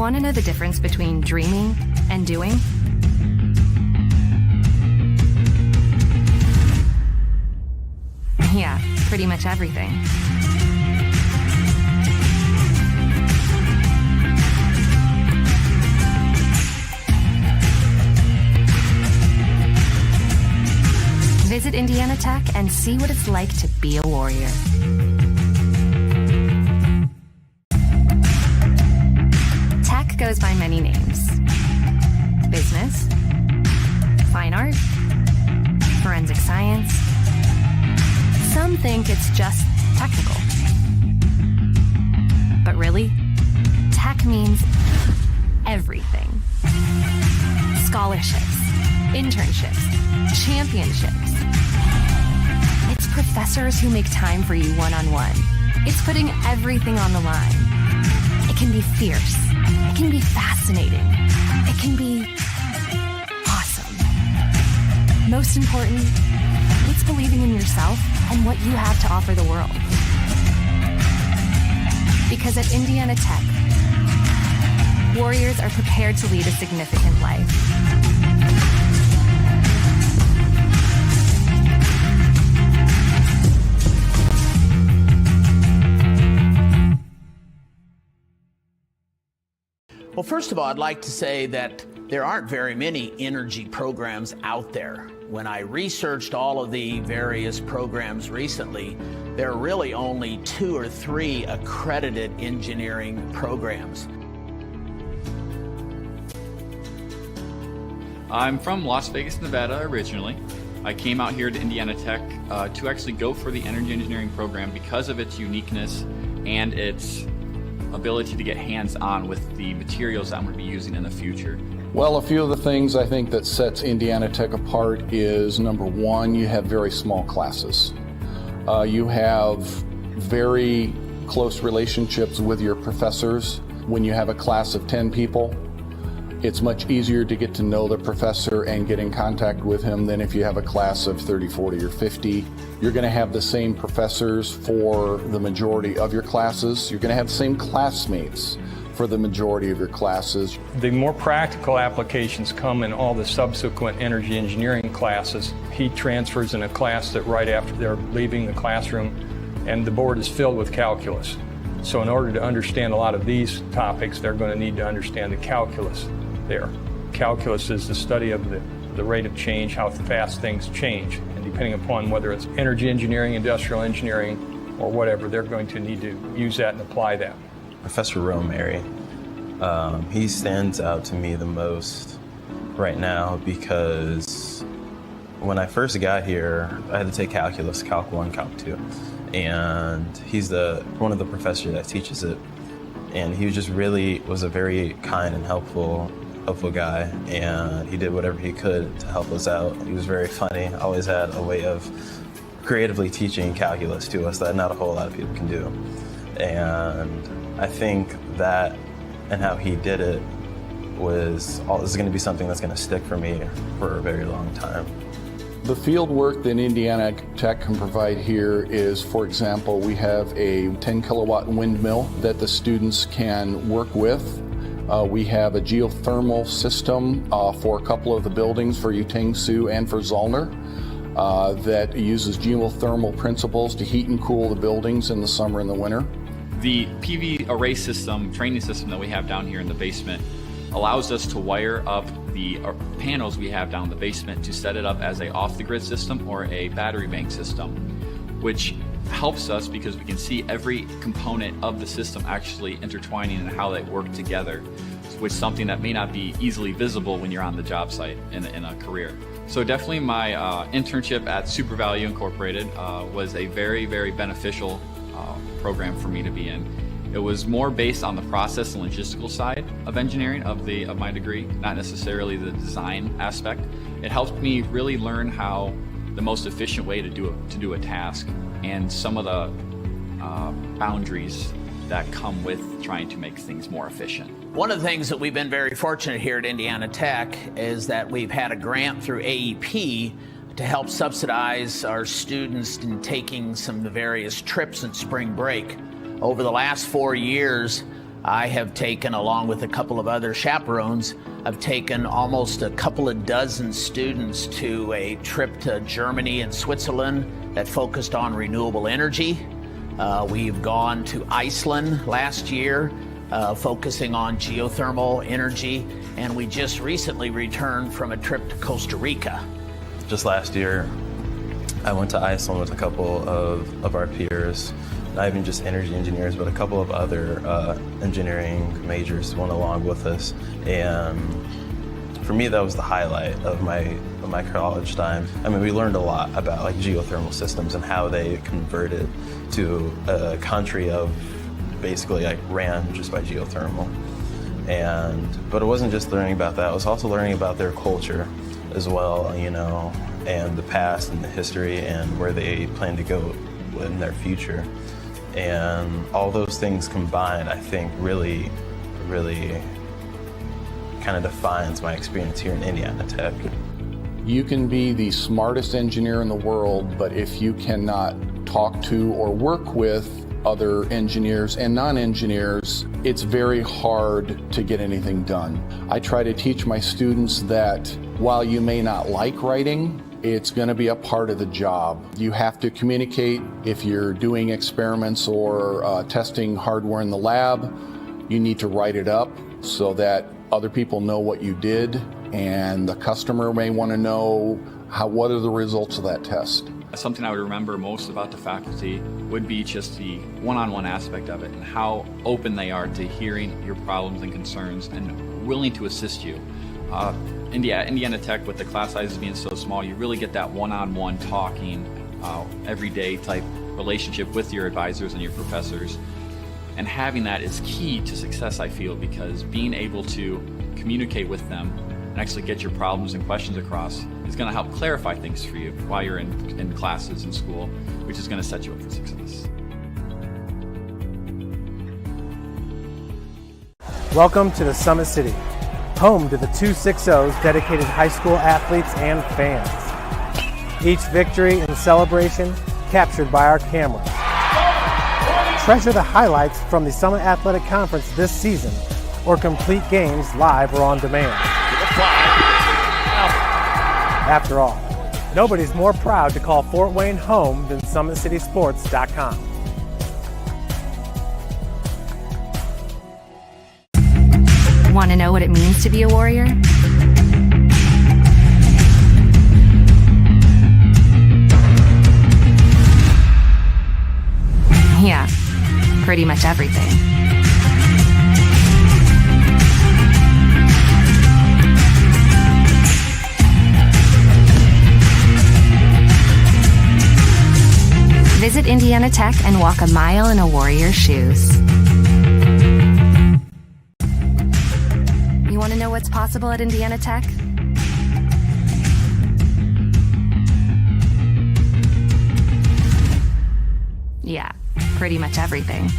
want to know the difference between dreaming and doing? Yeah, pretty much everything. Visit Indiana Tech and see what it's like to be a warrior. Tech goes by many names. Business, fine art, forensic science. Some think it's just technical. But really, tech means everything. Scholarships, internships, championships. It's professors who make time for you one-on-one. It's putting everything on the line. It can be fierce. It can be fascinating. It can be awesome. Most important, it's believing in yourself and what you have to offer the world. Because at Indiana Tech, warriors are prepared to lead a significant life. Well, first of all, I'd like to say that there aren't very many energy programs out there. When I researched all of the various programs recently, there are really only 2 or 3 accredited engineering programs. I'm from Las Vegas, Nevada originally. I came out here to Indiana Tech to actually go for the energy engineering program because of its uniqueness and its ability to get hands-on with the materials that I'm going to be using in the future. Well, a few of the things I think that sets Indiana Tech apart is, number one, you have very small classes. You have very close relationships with your professors. When you have a class of 10 people, it's much easier to get to know the professor and get in contact with him than if you have a class of 30, 40, or 50. You're going to have the same professors for the majority of your classes. You're going to have the same classmates for the majority of your classes. The more practical applications come in all the subsequent energy engineering classes. Heat transfers in a class that right after they're leaving the classroom, and the board is filled with calculus. So in order to understand a lot of these topics, they're going to need to understand the calculus there. Calculus is the study of the rate of change, how fast things change. And depending upon whether it's energy engineering, industrial engineering, or whatever, they're going to need to use that and apply that. Professor Romary, he stands out to me the most right now because when I first got here, I had to take calculus, Calc 1, Calc 2. And he's one of the professors that teaches it. And he was a very kind and helpful guy, and he did whatever he could to help us out. He was very funny, always had a way of creatively teaching calculus to us that not a whole lot of people can do. And I think that and how he did it is going to be something that's going to stick for me for a very long time. The field work that Indiana Tech can provide here is, for example, we have a 10 kilowatt windmill that the students can work with. We have a geothermal system for a couple of the buildings for Utang-Sioux and for Zollner that uses geothermal principles to heat and cool the buildings in the summer and the winter. The PV array system, training system that we have down here in the basement allows us to wire up the panels we have down in the basement to set it up as a off-the-grid system or a battery bank system, which helps us because we can see every component of the system actually intertwining and how they work together, which is something that may not be easily visible when you're on the job site in a career. So definitely my internship at Super Value Incorporated was a very, very beneficial program for me to be in. It was more based on the process and logistical side of engineering of my degree, not necessarily the design aspect. It helped me really learn how the most efficient way to do a task and some of the boundaries that come with trying to make things more efficient. One of the things that we've been very fortunate here at Indiana Tech is that we've had a grant through AEP to help subsidize our students in taking some of the various trips in spring break. Over the last 4 years, I have taken, along with a couple of other chaperones, I've taken almost a couple of dozen students to a trip to Germany and Switzerland that focused on renewable energy. We've gone to Iceland last year, focusing on geothermal energy, and we just recently returned from a trip to Costa Rica. Just last year, I went to Iceland with a couple of our peers, not even just energy engineers, but a couple of other engineering majors went along with us. And for me, that was the highlight of my college time. I mean, we learned a lot about like geothermal systems and how they converted to a country of basically like ran just by geothermal. But it wasn't just learning about that, it was also learning about their culture as well, you know, and the past and the history and where they plan to go in their future. And all those things combined, I think really kind of defines my experience here in Indiana Tech. You can be the smartest engineer in the world, but if you cannot talk to or work with other engineers and non-engineers, it's very hard to get anything done. I try to teach my students that while you may not like writing, it's going to be a part of the job. You have to communicate. If you're doing experiments or testing hardware in the lab, you need to write it up so that other people know what you did, and the customer may want to know what are the results of that test. Something I would remember most about the faculty would be just the one-on-one aspect of it and how open they are to hearing your problems and concerns and willing to assist you. Indiana Tech, with the class sizes being so small, you really get that one-on-one talking, everyday type relationship with your advisors and your professors. And having that is key to success, I feel, because being able to communicate with them and actually get your problems and questions across is going to help clarify things for you while you're in classes in school, which is going to set you up for success. Welcome to the Summit City, home to the 260's dedicated high school athletes and fans. Each victory and celebration captured by our cameras. Treasure the highlights from the Summit Athletic Conference this season, or complete games live or on demand. After all, nobody's more proud to call Fort Wayne home than SummitCitySports.com. Want to know what it means to be a warrior? Yeah, pretty much everything. Visit Indiana Tech and walk a mile in a warrior's shoes. You want to know what's possible at Indiana Tech? Yeah, pretty much everything.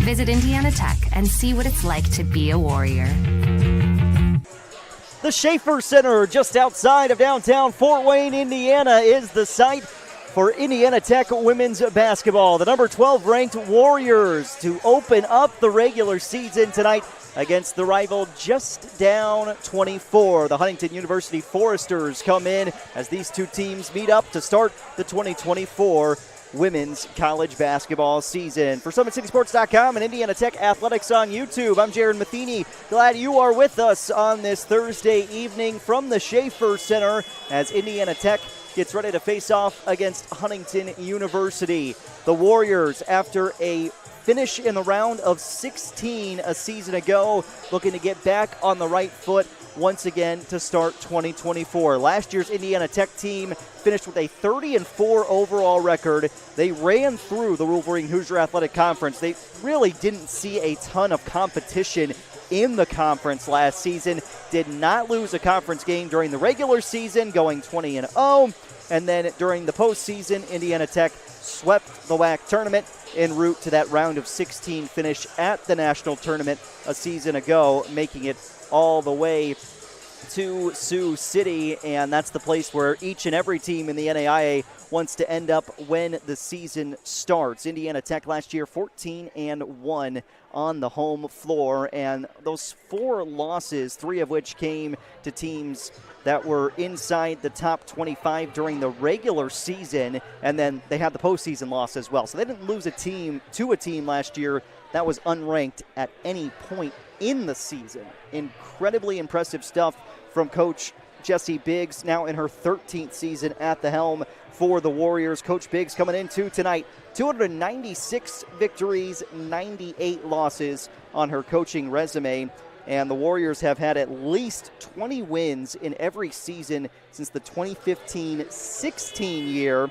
Visit Indiana Tech and see what it's like to be a warrior. The Schaefer Center, just outside of downtown Fort Wayne, Indiana, is the site for Indiana Tech women's basketball. The number 12 ranked Warriors to open up the regular season tonight against the rival just down 24. The Huntington University Foresters come in as these two teams meet up to start the 2024 women's college basketball season. For SummitCitySports.com and Indiana Tech Athletics on YouTube, I'm Jaron Matheny. Glad you are with us on this Thursday evening from the Schaefer Center as Indiana Tech gets ready to face off against Huntington University. The Warriors, after a finish in the round of 16 a season ago, looking to get back on the right foot once again to start 2024. Last year's Indiana Tech team finished with a 30-4 overall record. They ran through the Wolverine Hoosier Athletic Conference. They really didn't see a ton of competition in the conference last season. Did not lose a conference game during the regular season, going 20-0. And then during the postseason, Indiana Tech swept the WAC tournament en route to that round of 16 finish at the national tournament a season ago, making it all the way to Sioux City, and that's the place where each and every team in the NAIA wants to end up when the season starts. Indiana Tech last year 14-1 on the home floor, and those 4 losses, 3 of which came to teams that were inside the top 25 during the regular season, and then they had the postseason loss as well. So they didn't lose a team last year that was unranked at any point in the season. Incredibly impressive stuff from Coach Jessie Biggs, now in her 13th season at the helm for the Warriors. Coach Biggs coming into tonight, 296 victories, 98 losses on her coaching resume. And the Warriors have had at least 20 wins in every season since the 2015-16 year.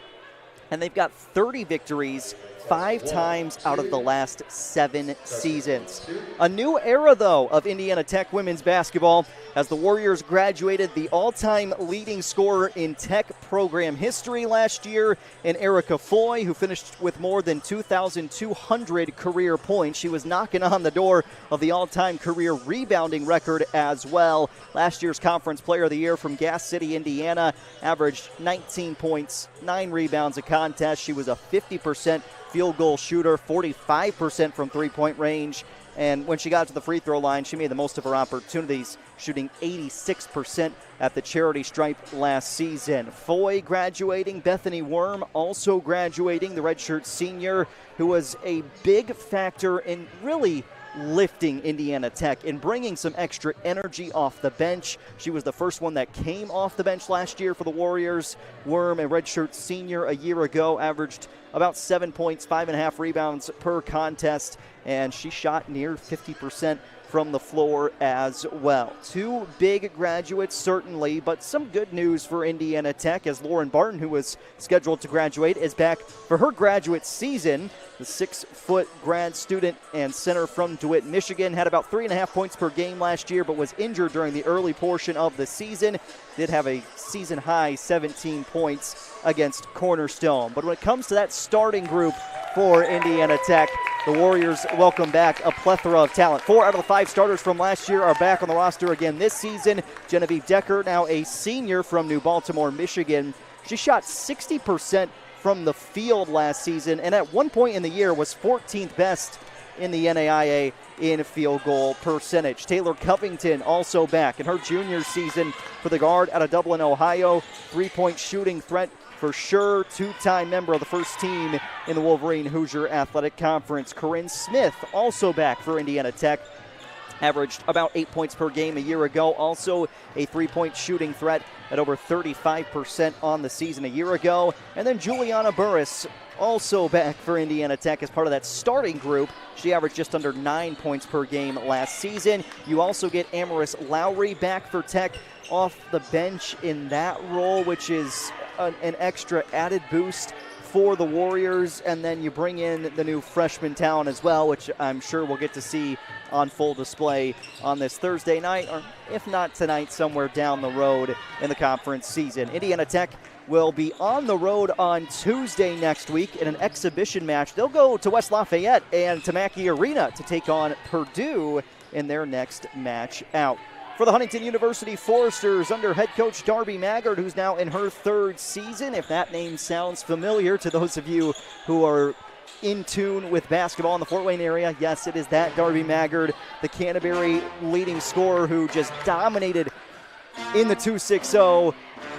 And they've got 30 victories 5 times out of the last 7 seasons. A new era, though, of Indiana Tech women's basketball as the Warriors graduated the all-time leading scorer in Tech program history last year in Erica Foy, who finished with more than 2,200 career points. She was knocking on the door of the all-time career rebounding record as well. Last year's Conference Player of the Year from Gas City, Indiana, averaged 19 points, 9 rebounds a contest. She was a 50% field goal shooter, 45% from three-point range. And when she got to the free throw line, she made the most of her opportunities, shooting 86% at the charity stripe last season. Foy graduating, Bethany Worm also graduating, the redshirt senior, who was a big factor in really lifting Indiana Tech and bringing some extra energy off the bench. She was the first one that came off the bench last year for the Warriors. Worm, a redshirt senior a year ago, averaged about 7 points, 5.5 rebounds per contest, and she shot near 50% from the floor as well. 2 big graduates, certainly, but some good news for Indiana Tech as Lauren Barton, who was scheduled to graduate, is back for her graduate season. The 6-foot grad student and center from DeWitt, Michigan, had about 3.5 points per game last year, but was injured during the early portion of the season. Did have a season-high 17 points against Cornerstone. But when it comes to that starting group for Indiana Tech, the Warriors welcome back a plethora of talent. 4 out of the 5 starters from last year are back on the roster again this season. Genevieve Decker, now a senior from New Baltimore, Michigan. She shot 60% from the field last season, and at one point in the year was 14th best in the NAIA in field goal percentage. Taylor Covington also back in her junior season for the guard out of Dublin, Ohio. 3-point shooting threat for sure. 2-time member of the first team in the Wolverine Hoosier Athletic Conference. Corinne Smith also back for Indiana Tech. Averaged about 8 points per game a year ago. Also a 3-point shooting threat at over 35% on the season a year ago. And then Juliana Burris also back for Indiana Tech as part of that starting group. She averaged just under 9 points per game last season. You also get Amaris Lowry back for Tech off the bench in that role, which is an extra added boost for the Warriors. And then you bring in the new freshman talent as well, which I'm sure we'll get to see on full display on this Thursday night, or if not tonight, somewhere down the road in the conference season. Indiana Tech will be on the road on Tuesday next week in an exhibition match. They'll go to West Lafayette and Tamaki Arena to take on Purdue in their next match out. For the Huntington University Foresters, under head coach Darby Maggard, who's now in her 3rd season, if that name sounds familiar to those of you who are in tune with basketball in the Fort Wayne area, yes, it is that Darby Maggard, the Canterbury leading scorer who just dominated in the 2-6-0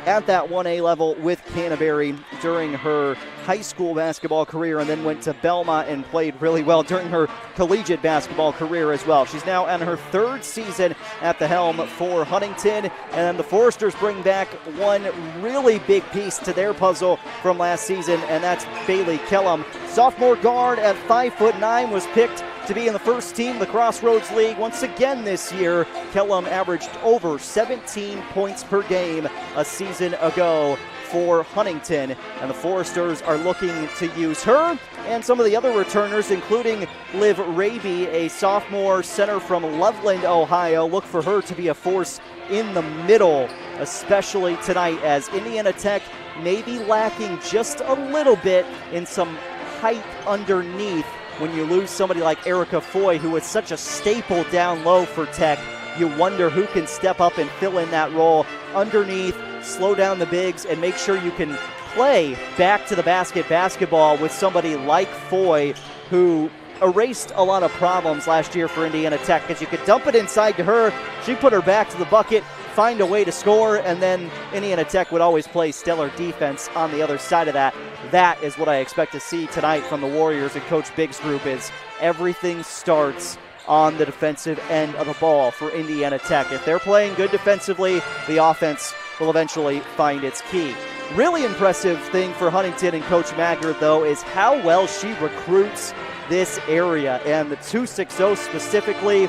at that 1A level with Canterbury during her high school basketball career, and then went to Belmont and played really well during her collegiate basketball career as well. She's now on her 3rd season at the helm for Huntington, and the Foresters bring back one really big piece to their puzzle from last season, and that's Bailey Kellum. Sophomore guard at 5'9" was picked to be in the first team of the Crossroads League once again this year. Kellum averaged over 17 points per game a season ago for Huntington, and the Foresters are looking to use her and some of the other returners, including Liv Raby, a sophomore center from Loveland, Ohio. Look for her to be a force in the middle, especially tonight, as Indiana Tech may be lacking just a little bit in some height underneath when you lose somebody like Erica Foy, who was such a staple down low for Tech. You wonder who can step up and fill in that role underneath, slow down the bigs, and make sure you can play back to the basket basketball with somebody like Foy, who erased a lot of problems last year for Indiana Tech, because you could dump it inside to her, she put her back to the bucket, find a way to score, and then Indiana Tech would always play stellar defense on the other side of that. That is what I expect to see tonight from the Warriors and Coach Biggs' group, is everything starts on the defensive end of the ball for Indiana Tech. If they're playing good defensively, the offense will eventually find its key. Really impressive thing for Huntington and Coach Maggard, though, is how well she recruits this area, and the 260 specifically.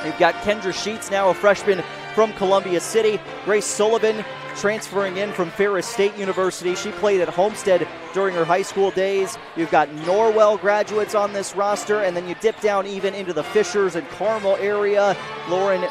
You've got Kendra Sheets, now a freshman from Columbia City. Grace Sullivan transferring in from Ferris State University. She played at Homestead during her high school days. You've got Norwell graduates on this roster, and then you dip down even into the Fishers and Carmel area. Lauren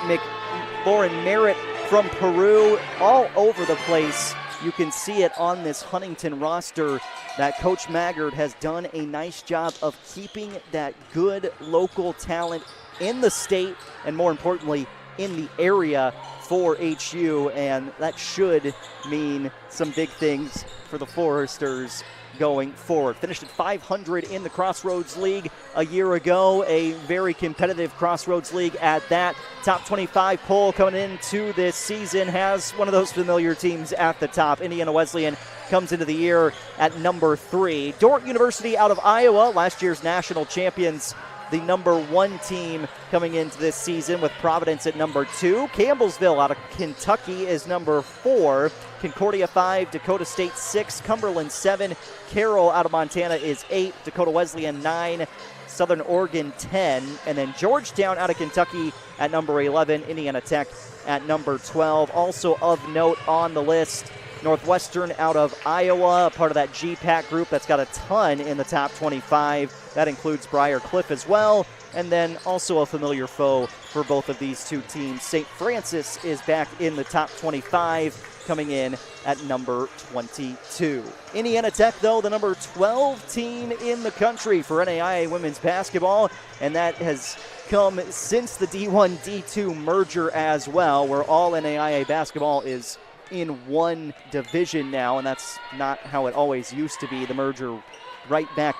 Merritt from Peru, all over the place. You can see it on this Huntington roster that Coach Maggard has done a nice job of keeping that good local talent in the state, and more importantly, in the area for HU, and that should mean some big things for the Foresters going forward. Finished at 500 in the Crossroads League a year ago, a very competitive Crossroads League at that. Top 25 poll coming into this season has one of those familiar teams at the top. Indiana Wesleyan comes into the year at number 3. Dordt University out of Iowa, last year's national champions, the number 1 team coming into this season, with Providence at number 2. Campbellsville out of Kentucky is number 4. Concordia 5, Dakota State 6, Cumberland 7, Carroll out of Montana is 8, Dakota Wesleyan 9, Southern Oregon 10, and then Georgetown out of Kentucky at number 11, Indiana Tech at number 12. Also of note on the list, Northwestern out of Iowa, part of that GPAC group that's got a ton in the top 25. That includes Briar Cliff as well. And then also a familiar foe for both of these two teams. St. Francis is back in the top 25, coming in at number 22. Indiana Tech, though, the number 12 team in the country for NAIA women's basketball, and that has come since the D1, D2 merger as well, where all NAIA basketball is in one division now, and that's not how it always used to be. The merger right back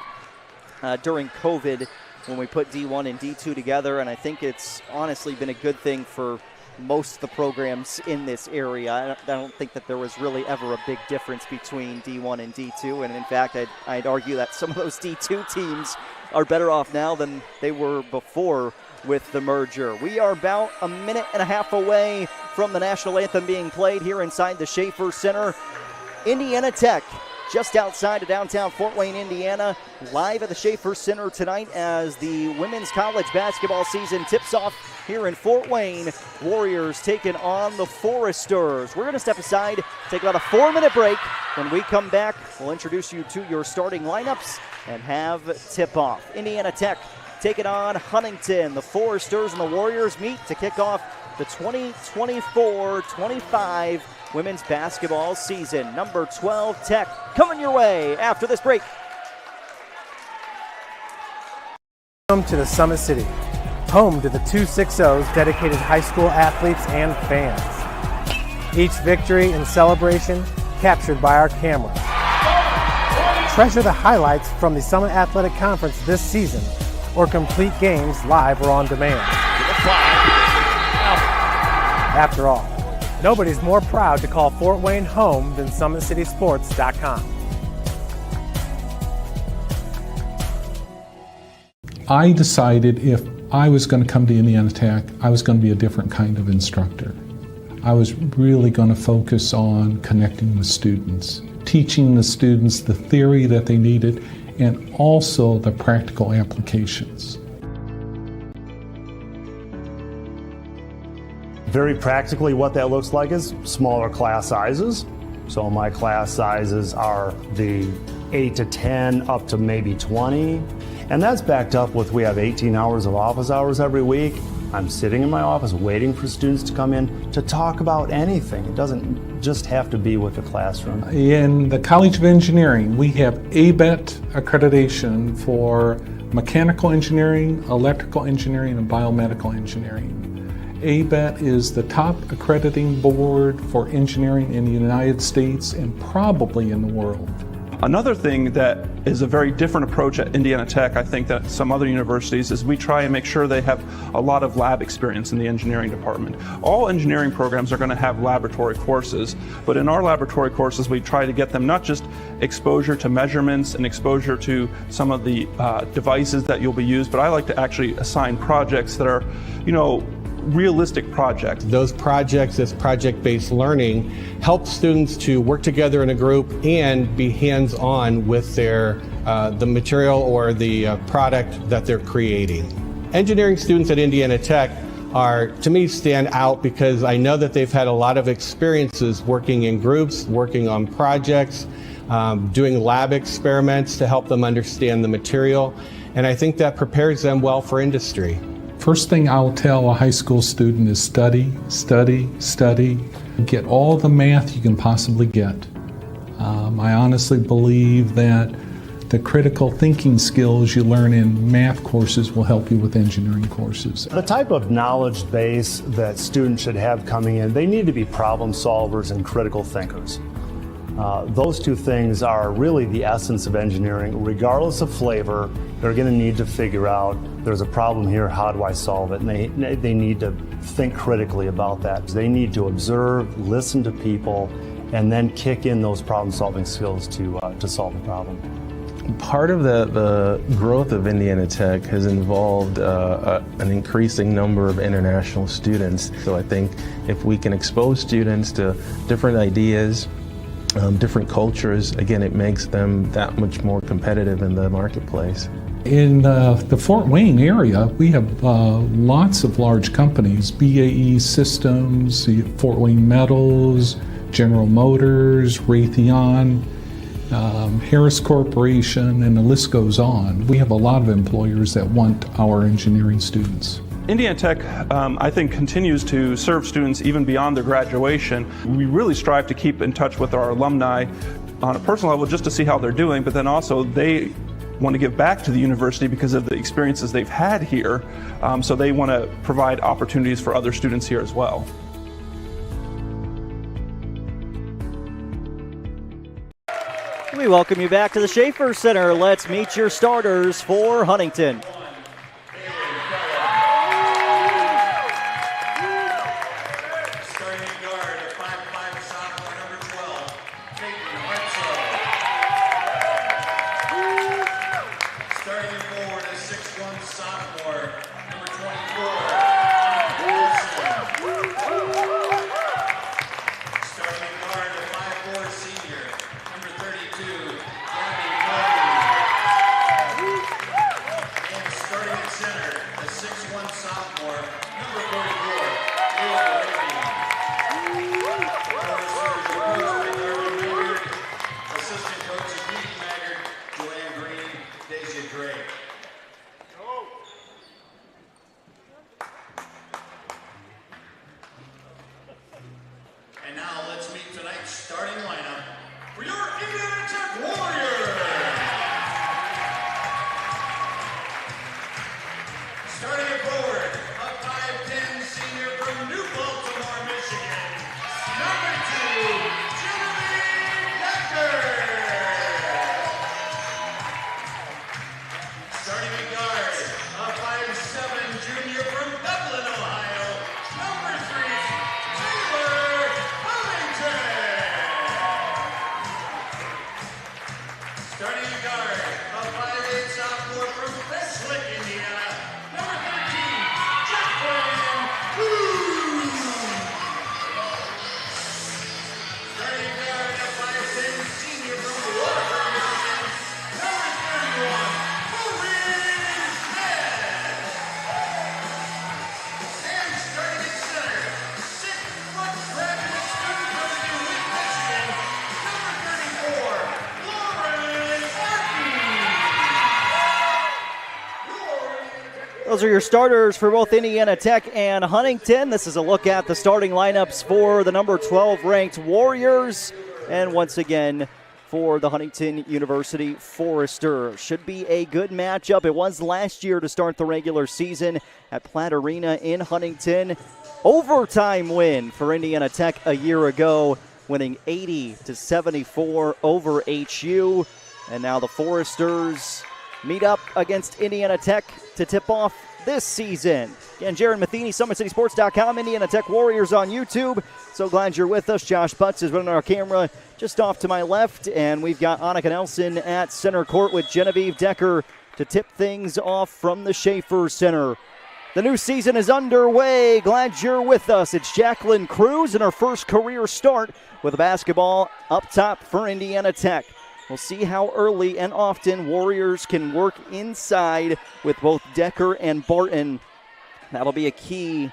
during COVID when we put D1 and D2 together, and I think it's honestly been a good thing for most of the programs in this area. I don't think that there was really ever a big difference between D1 and D2, and in fact, I'd argue that some of those D2 teams are better off now than they were before with the merger. We are about a minute and a half away from the national anthem being played here inside the Schaefer Center. Indiana Tech, just outside of downtown Fort Wayne, Indiana, live at the Schaefer Center tonight as the women's college basketball season tips off here in Fort Wayne. Warriors taking on the Foresters. We're going to step aside, take about a 4-minute break. When we come back, we'll introduce you to your starting lineups and have tip-off. Indiana Tech taking on Huntington. The Foresters and the Warriors meet to kick off the 2024-25 women's basketball season. Number 12 Tech coming your way after this break. Welcome to the Summit City, home to the 260's dedicated high school athletes and fans. Each victory and celebration captured by our cameras. Treasure the highlights from the Summit Athletic Conference this season, or complete games live or on demand. After all, nobody's more proud to call Fort Wayne home than SummitCitySports.com. I decided if I was going to come to Indiana Tech, I was going to be a different kind of instructor. I was really going to focus on connecting with students, teaching the students the theory that they needed, and also the practical applications. Very practically, what that looks like is smaller class sizes. So my class sizes are the 8 to 10 up to maybe 20. And that's backed up with, we have 18 hours of office hours every week. I'm sitting in my office waiting for students to come in to talk about anything. It doesn't just have to be with the classroom. In the College of Engineering, we have ABET accreditation for mechanical engineering, electrical engineering, and biomedical engineering. ABET is the top accrediting board for engineering in the United States and probably in the world. Another thing that is a very different approach at Indiana Tech, I think, that some other universities, is we try and make sure they have a lot of lab experience in the engineering department. All engineering programs are going to have laboratory courses, but in our laboratory courses we try to get them not just exposure to measurements and exposure to some of the devices that you'll be used, but I like to actually assign projects that are, realistic projects. Those projects, this project-based learning, help students to work together in a group and be hands-on with the material or the product that they're creating. Engineering students at Indiana Tech to me, stand out because I know that they've had a lot of experiences working in groups, working on projects, doing lab experiments to help them understand the material, and I think that prepares them well for industry. First thing I'll tell a high school student is study, study, study. Get all the math you can possibly get. I honestly believe that the critical thinking skills you learn in math courses will help you with engineering courses. The type of knowledge base that students should have coming in, they need to be problem solvers and critical thinkers. Those two things are really the essence of engineering. Regardless of flavor, they're going to need to figure out, there's a problem here, how do I solve it? And they need to think critically about that. They need to observe, listen to people, and then kick in those problem-solving skills to solve the problem. Part of the growth of Indiana Tech has involved an increasing number of international students. So I think if we can expose students to different ideas, different cultures, again, it makes them that much more competitive in the marketplace. In the Fort Wayne area, we have lots of large companies, BAE Systems, Fort Wayne Metals, General Motors, Raytheon, Harris Corporation, and the list goes on. We have a lot of employers that want our engineering students. Indiana Tech, I think, continues to serve students even beyond their graduation. We really strive to keep in touch with our alumni on a personal level just to see how they're doing, but then also they want to give back to the university because of the experiences they've had here, so they want to provide opportunities for other students here as well. We welcome you back to the Schaefer Center. Let's meet your starters for Huntington. And now let's meet tonight's starting lineup for your Indiana Tech Warriors. Starting at forward, a 5'10" Those are your starters for both Indiana Tech and Huntington. This is a look at the starting lineups for the number 12 ranked Warriors. And once again, for the Huntington University Foresters. Should be a good matchup. It was last year to start the regular season at Platt Arena in Huntington. Overtime win for Indiana Tech a year ago, winning 80-74 over HU. And now the Foresters meet up against Indiana Tech to tip off this season. Again, Jaron Matheny, SummitCitySports.com, Indiana Tech Warriors on YouTube. So glad you're with us. Josh Butts is running our camera just off to my left, and we've got Annika Nelson at center court with Genevieve Decker to tip things off from the Schaefer Center. The new season is underway. Glad you're with us. It's Jacqueline Cruz in her first career start with a basketball up top for Indiana Tech. We'll see how early and often Warriors can work inside with both Decker and Barton. That'll be a key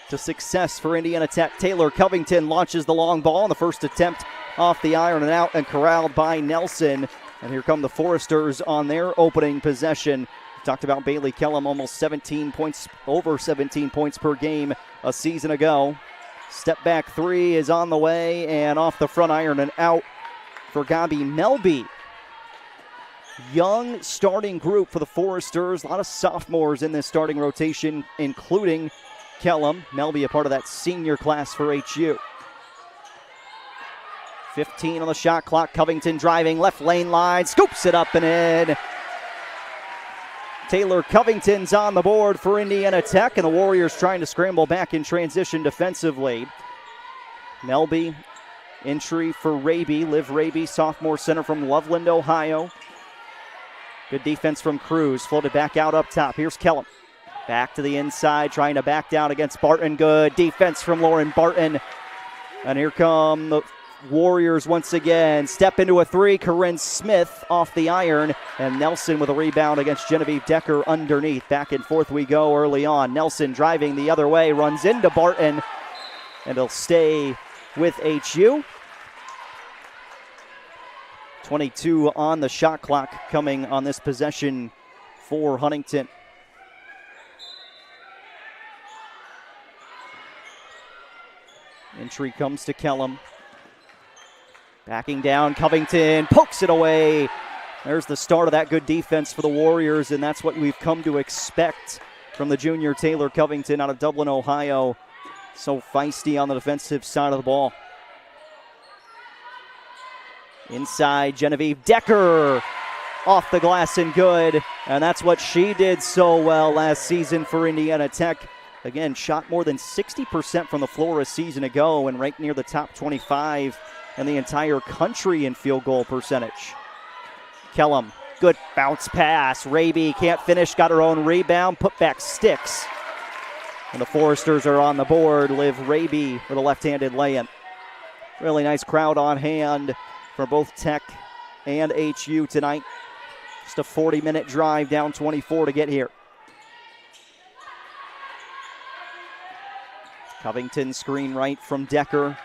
to success for Indiana Tech. Taylor Covington launches the long ball on the first attempt off the iron and out and corralled by Nelson. And here come the Foresters on their opening possession. We talked about Bailey Kellum, almost 17 points, over 17 points per game a season ago. Step back three is on the way and off the front iron and out for Gabi Melby. Young starting group for the Foresters. A lot of sophomores in this starting rotation, including Kellum. Melby a part of that senior class for HU. 15 on the shot clock. Covington driving left lane line. Scoops it up and in. Taylor Covington's on the board for Indiana Tech, and the Warriors trying to scramble back in transition defensively. Melby, entry for Raby. Liv Raby, sophomore center from Loveland, Ohio. Good defense from Cruz. Floated back out up top. Here's Kellum. Back to the inside, trying to back down against Barton. Good defense from Lauren Barton. And here come the Warriors once again. Step into a three. Corinne Smith off the iron. And Nelson with a rebound against Genevieve Decker underneath. Back and forth we go early on. Nelson driving the other way. Runs into Barton. And he'll stay with HU. 22 on the shot clock coming on this possession for Huntington. Entry comes to Kellum. Backing down, Covington pokes it away. There's the start of that good defense for the Warriors, and that's what we've come to expect from the junior Taylor Covington out of Dublin, Ohio. So feisty on the defensive side of the ball. Inside, Genevieve Decker off the glass and good. And that's what she did so well last season for Indiana Tech. Again, shot more than 60% from the floor a season ago and ranked near the top 25 in the entire country in field goal percentage. Kellum, good bounce pass. Raby can't finish, got her own rebound. Putback sticks. And the Foresters are on the board. Liv Raby with a left-handed lay-in. Really nice crowd on hand for both Tech and HU tonight. Just a 40-minute drive, down 24 to get here. Covington screen right from Decker.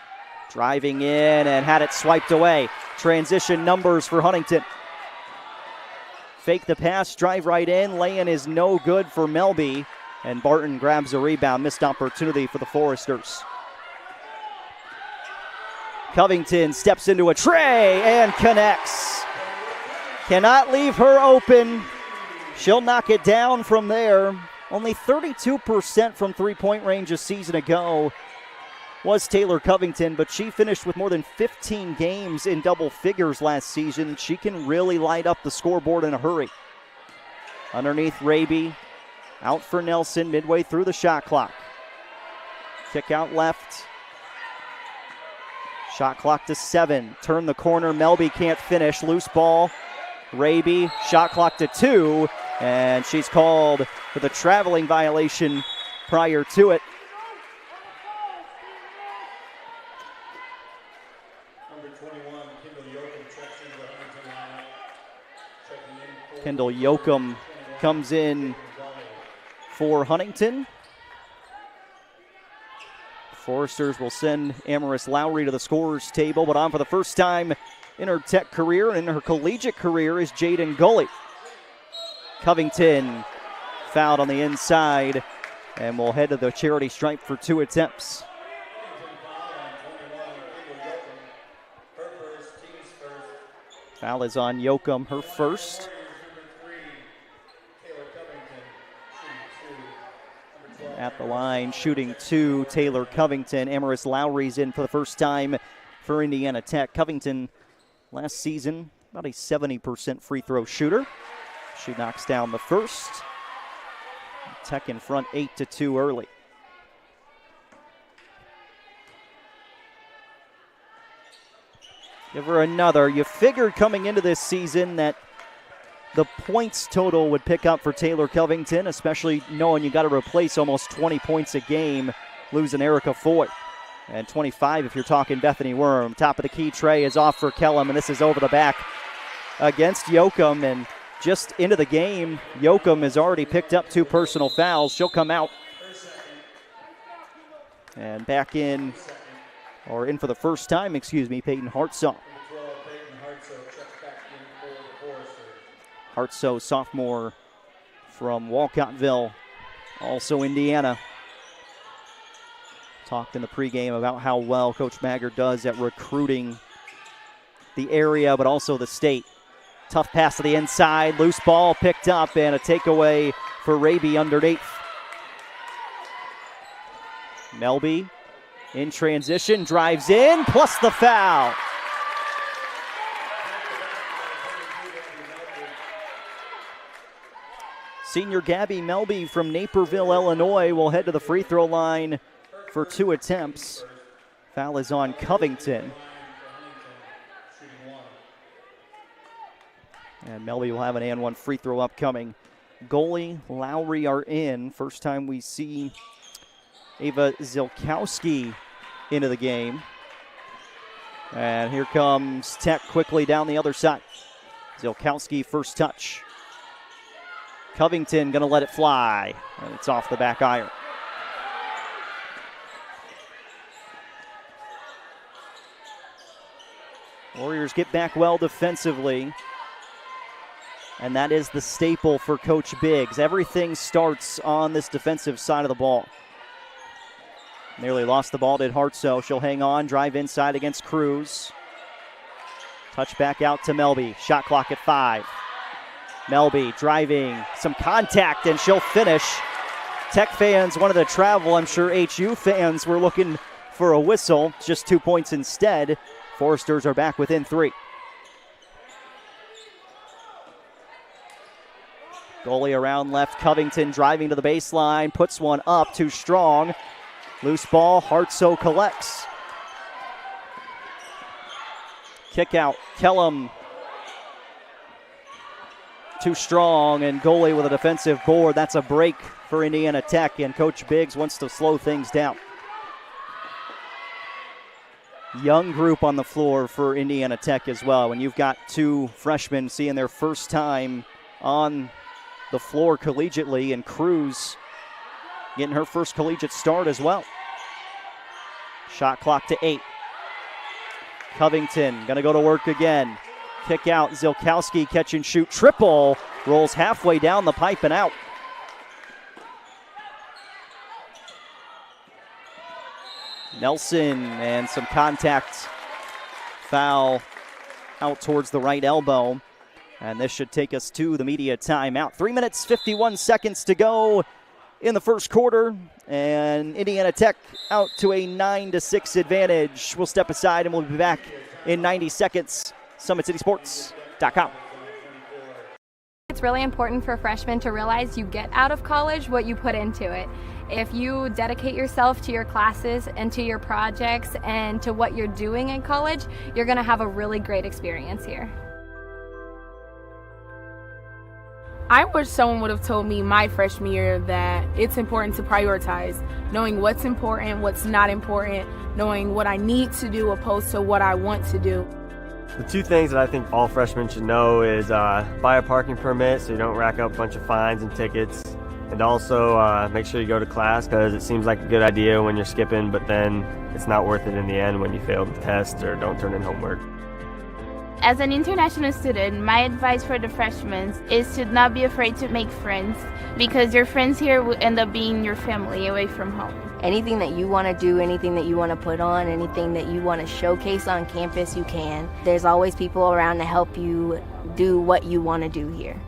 Driving in and had it swiped away. Transition numbers for Huntington. Fake the pass, drive right in. Lay-in is no good for Melby. And Barton grabs a rebound. Missed opportunity for the Foresters. Covington steps into a tray and connects. Cannot leave her open. She'll knock it down from there. Only 32% from three-point range a season ago was Taylor Covington, but she finished with more than 15 games in double figures last season. She can really light up the scoreboard in a hurry. Underneath Raby, out for Nelson midway through the shot clock. Kick out left. Shot clock to 7. Turn the corner. Melby can't finish. Loose ball. Raby, shot clock to 2. And she's called for the traveling violation prior to it. Number 21, Kendall Yoakum checks into the Huntington lineup. Checking in for Kendall Yoakum comes in for Huntington. Foresters will send Amaris Lowry to the scorer's table, but on for the first time in her Tech career and in her collegiate career is Jaden Gully. Covington fouled on the inside and will head to the charity stripe for 2 attempts. Foul is on Yoakum, her first. At the line, shooting 2, Taylor Covington. Amaris Lowry's in for the first time for Indiana Tech. Covington, last season, about a 70% free throw shooter. She knocks down the first. Tech in front 8-2 early. Give her another. You figured coming into this season that the points total would pick up for Taylor Covington, especially knowing you got to replace almost 20 points a game, losing Erica Foy. And 25 if you're talking Bethany Worm. Top of the key tray is off for Kellum, and this is over the back against Yoakum. And just into the game, Yoakum has already picked up 2 personal fouls. She'll come out. And back in, or in for the first time, Peyton Hartsough. Hartsough, sophomore from Walcottville, also Indiana. Talked in the pregame about how well Coach Maggard does at recruiting the area, but also the state. Tough pass to the inside, loose ball picked up, and a takeaway for Raby underneath. Melby in transition, drives in, plus the foul. Senior Gabby Melby from Naperville, Illinois, will head to the free throw line for 2 attempts. Foul is on Covington. And Melby will have an and 1 free throw upcoming. Goalie, Lowry are in. First time we see Ava Zilkowski into the game. And here comes Tech quickly down the other side. Zilkowski first touch. Covington gonna let it fly, and it's off the back iron. Warriors get back well defensively, and that is the staple for Coach Biggs. Everything starts on this defensive side of the ball. Nearly lost the ball, did Hartsough. She'll hang on, drive inside against Cruz. Touch back out to Melby, shot clock at 5. Melby driving, some contact, and she'll finish. Tech fans wanted to travel. I'm sure HU fans were looking for a whistle. Just 2 points instead. Foresters are back within 3. Goalie around left. Covington driving to the baseline. Puts one up, too strong. Loose ball. Hartsough collects. Kick out. Kellum. Too strong, and goalie with a defensive board. That's a break for Indiana Tech, and Coach Biggs wants to slow things down. Young group on the floor for Indiana Tech as well. When you've got 2 freshmen seeing their first time on the floor collegiately, and Cruz getting her first collegiate start as well. Shot clock to 8. Covington gonna go to work again. Kick out, Zilkowski, catch and shoot, triple, rolls halfway down the pipe and out. Nelson, and some contact, foul out towards the right elbow. And this should take us to the media timeout. 3 minutes, 51 seconds to go in the first quarter. And Indiana Tech out to a 9-6 advantage. We'll step aside and we'll be back in 90 seconds. SummitCitySports.com. It's really important for freshmen to realize you get out of college what you put into it. If you dedicate yourself to your classes and to your projects and to what you're doing in college, you're going to have a really great experience here. I wish someone would have told me my freshman year that it's important to prioritize, knowing what's important, what's not important, knowing what I need to do opposed to what I want to do. The 2 things that I think all freshmen should know is buy a parking permit so you don't rack up a bunch of fines and tickets. And also make sure you go to class, because it seems like a good idea when you're skipping, but then it's not worth it in the end when you fail the test or don't turn in homework. As an international student, my advice for the freshmen is to not be afraid to make friends, because your friends here will end up being your family away from home. Anything that you want to do, anything that you want to put on, anything that you want to showcase on campus, you can. There's always people around to help you do what you want to do here.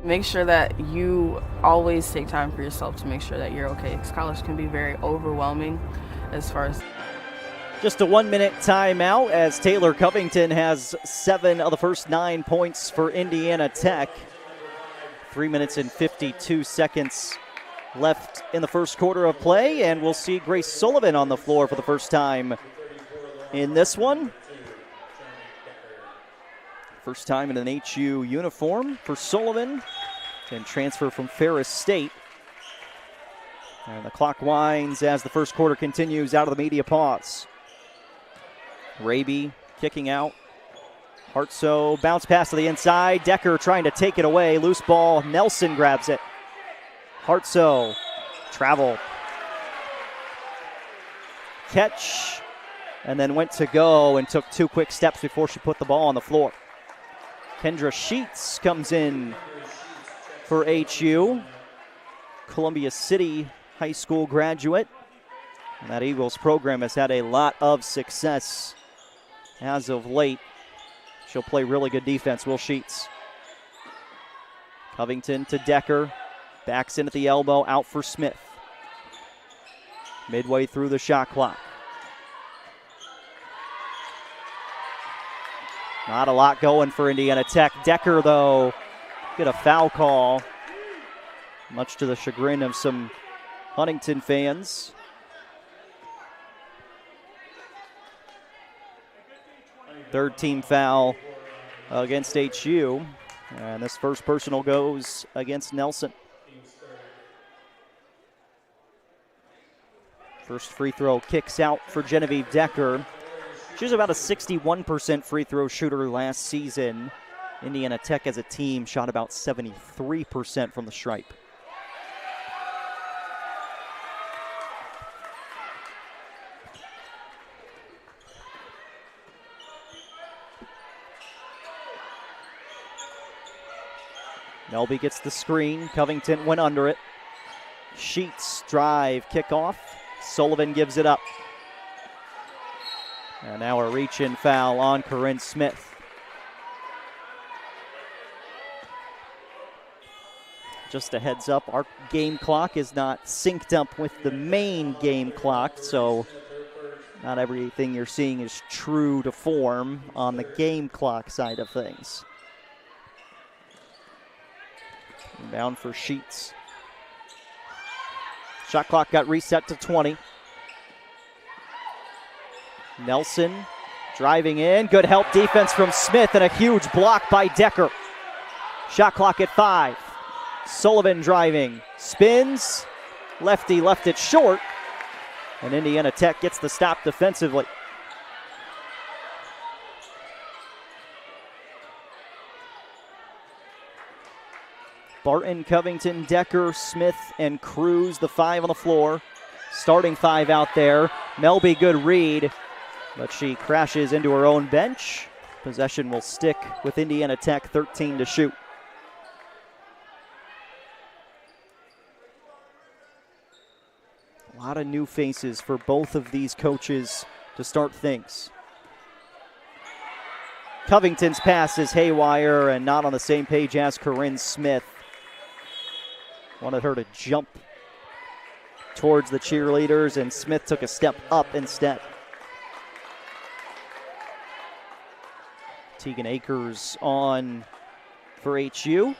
Make sure that you always take time for yourself to make sure that you're okay, because college can be very overwhelming as far as... Just a 1-minute timeout as Taylor Covington has 7 of the first 9 points for Indiana Tech. 3 minutes and 52 seconds left in the first quarter of play, and we'll see Grace Sullivan on the floor for the first time in this one. First time in an HU uniform for Sullivan, and transfer from Ferris State. And the clock winds as the first quarter continues out of the media pause. Raby kicking out. Hartsoe bounce pass to the inside. Decker trying to take it away. Loose ball. Nelson grabs it. Hartsoe travel. Catch. And then went to go and took 2 quick steps before she put the ball on the floor. Kendra Sheets comes in for HU. Columbia City High School graduate. And that Eagles program has had a lot of success as of late. She'll play really good defense, Will Sheets. Covington to Decker. Backs in at the elbow, out for Smith. Midway through the shot clock. Not a lot going for Indiana Tech. Decker, though, get a foul call, much to the chagrin of some Huntington fans. Third team foul against HU. And this first personal goes against Nelson. First free throw kicks out for Genevieve Decker. She was about a 61% free throw shooter last season. Indiana Tech as a team shot about 73% from the stripe. Melby gets the screen. Covington went under it. Sheets drive, kickoff. Sullivan gives it up. And now a reach-in foul on Corinne Smith. Just a heads up, our game clock is not synced up with the main game clock, so not everything you're seeing is true to form on the game clock side of things. Inbound for Sheets. Shot clock got reset to 20. Nelson driving in. Good help defense from Smith and a huge block by Decker. Shot clock at 5. Sullivan driving. Spins. Lefty left it short. And Indiana Tech gets the stop defensively. Barton, Covington, Decker, Smith, and Cruz, the 5 on the floor. Starting 5 out there. Melby, good read, but she crashes into her own bench. Possession will stick with Indiana Tech, 13 to shoot. A lot of new faces for both of these coaches to start things. Covington's pass is haywire and not on the same page as Corinne Smith. Wanted her to jump towards the cheerleaders, and Smith took a step up instead. Tegan Akers on for HU.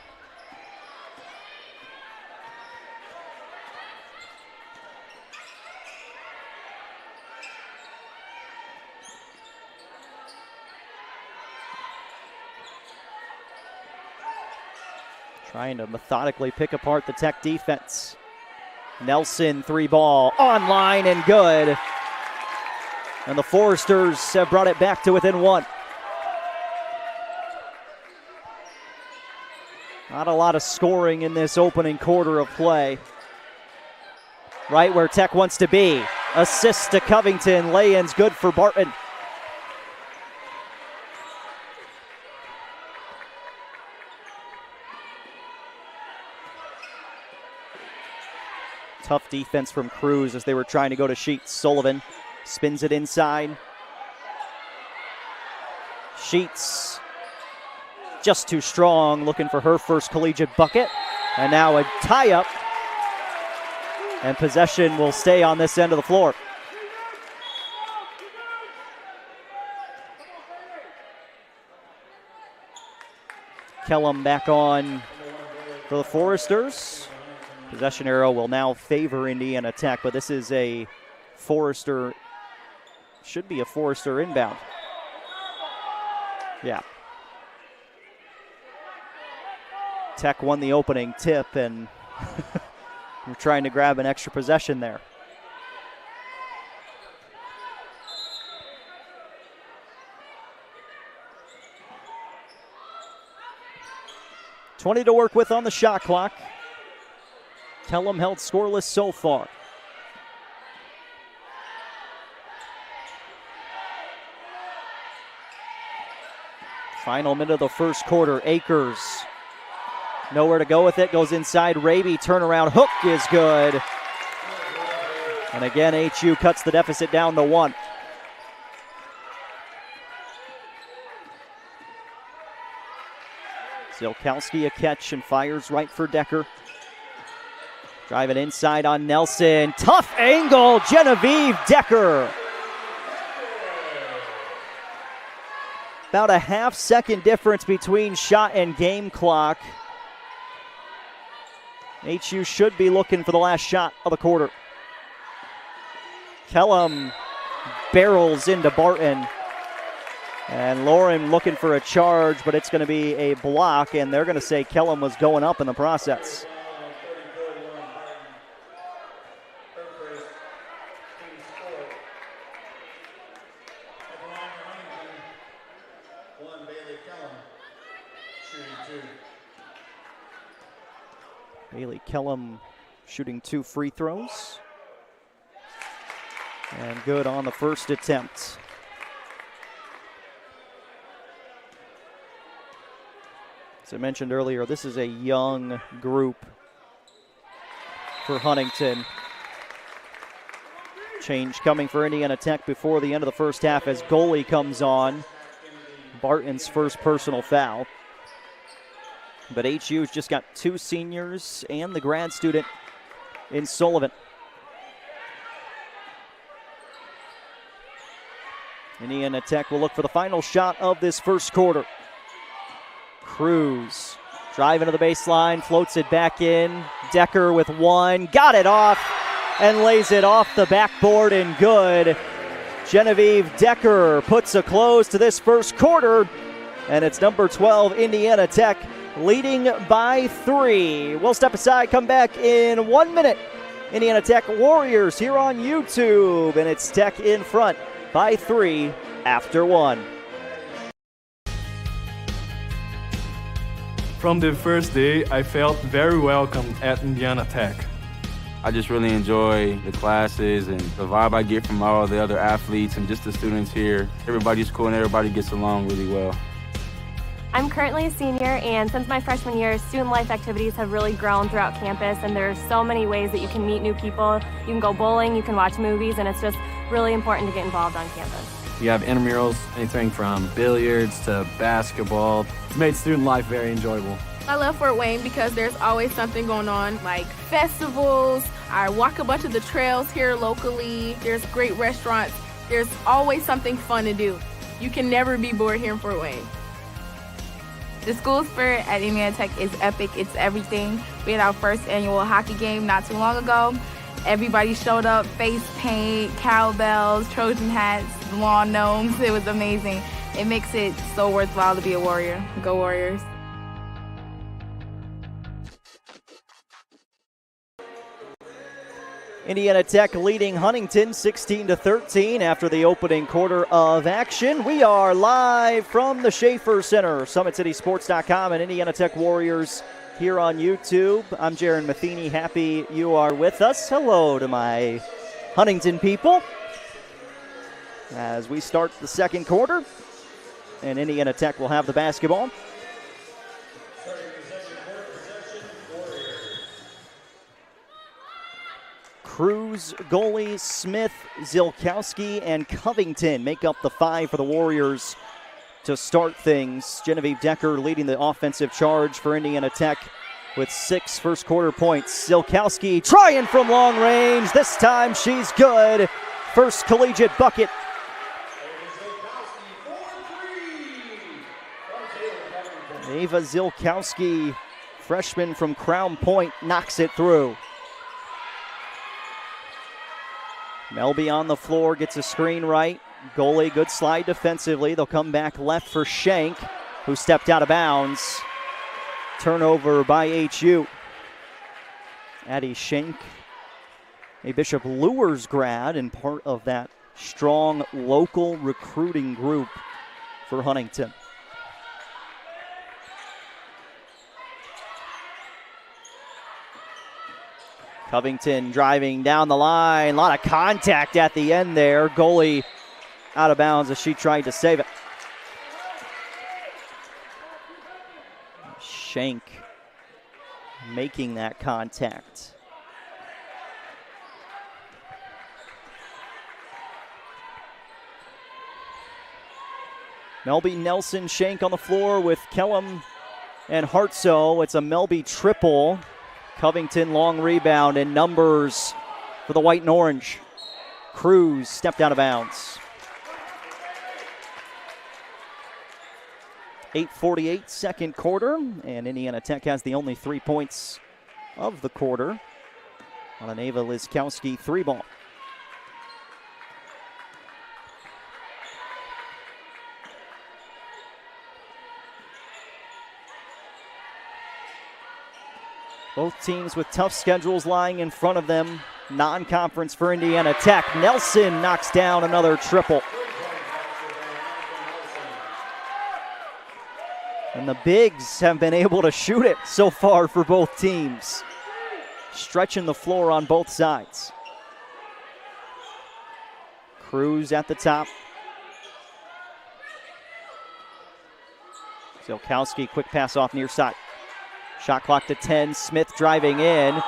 Trying to methodically pick apart the Tech defense. Nelson, 3 ball, online and good. And the Foresters have brought it back to within 1. Not a lot of scoring in this opening quarter of play. Right where Tech wants to be. Assist to Covington, lay-in's good for Barton. Tough defense from Cruz as they were trying to go to Sheets. Sullivan spins it inside. Sheets just too strong, looking for her first collegiate bucket. And now a tie-up. And possession will stay on this end of the floor. Kellum back on for the Foresters. Possession arrow will now favor Indiana Tech, but this is a Forester, should be a Forester inbound. Yeah. Tech won the opening tip, and we're trying to grab an extra possession there. $20 to work with on the shot clock. Kellum held scoreless so far. Final minute of the first quarter. Akers nowhere to go with it. Goes inside. Raby turnaround hook is good. And again, HU cuts the deficit down to 1. Zilkowski a catch and fires right for Decker. Driving inside on Nelson. Tough angle, Genevieve Decker. About a half-second difference between shot and game clock. HU should be looking for the last shot of the quarter. Kellum barrels into Barton. And Lauren looking for a charge, but it's going to be a block, and they're going to say Kellum was going up in the process. Bailey Kellum shooting 2 free throws. And good on the first attempt. As I mentioned earlier, this is a young group for Huntington. Change coming for Indiana Tech before the end of the first half as goalie comes on. Barton's first personal foul. But HU's just got 2 seniors and the grad student in Sullivan. Indiana Tech will look for the final shot of this first quarter. Cruz driving to the baseline, floats it back in. Decker with 1, got it off and lays it off the backboard and good. Genevieve Decker puts a close to this first quarter, and it's number 12 Indiana Tech leading by 3. We'll step aside, come back in 1 minute. Indiana Tech Warriors here on YouTube, and it's Tech in front by 3 after 1. From the first day, I felt very welcome at Indiana Tech. I just really enjoy the classes and the vibe I get from all the other athletes and just the students here. Everybody's cool and everybody gets along really well. I'm currently a senior, and since my freshman year, student life activities have really grown throughout campus, and there's so many ways that you can meet new people. You can go bowling, you can watch movies, and it's just really important to get involved on campus. We have intramurals, anything from billiards to basketball. It's made student life very enjoyable. I love Fort Wayne because there's always something going on, like festivals. I walk a bunch of the trails here locally. There's great restaurants. There's always something fun to do. You can never be bored here in Fort Wayne. The school spirit at Indiana Tech is epic. It's everything. We had our first annual hockey game not too long ago. Everybody showed up, face paint, cowbells, Trojan hats, lawn gnomes. It was amazing. It makes it so worthwhile to be a Warrior. Go Warriors. Indiana Tech leading Huntington 16-13 after the opening quarter of action. We are live from the Schaefer Center, SummitCitySports.com, and Indiana Tech Warriors here on YouTube. I'm Jaron Matheny. Happy you are with us. Hello to my Huntington people as we start the second quarter, and Indiana Tech will have the basketball. Cruz, goalie, Smith, Zilkowski, and Covington make up the 5 for the Warriors to start things. Genevieve Decker leading the offensive charge for Indiana Tech with 6 first quarter points. Zilkowski trying from long range. This time she's good. First collegiate bucket. Ava Zilkowski, freshman from Crown Point, knocks it through. Melby on the floor, gets a screen right. Goalie, good slide defensively. They'll come back left for Shank, who stepped out of bounds. Turnover by HU. Addie Shank, a Bishop Luers grad and part of that strong local recruiting group for Huntington. Covington driving down the line. A lot of contact at the end there. Goalie out of bounds as she tried to save it. Shank making that contact. Melby, Nelson, Shank on the floor with Kellum and Hartsoe. It's a Melby triple. Covington long rebound and numbers for the white and orange. Cruz stepped out of bounds. 8:48 second quarter, and Indiana Tech has the only 3 points of the quarter on an Ava Liskowski 3-ball. Both teams with tough schedules lying in front of them. Non-conference for Indiana Tech. Nelson knocks down another triple. And the bigs have been able to shoot it so far for both teams. Stretching the floor on both sides. Cruz at the top. Zilkowski, quick pass off near side. Shot clock to 10, Smith driving in.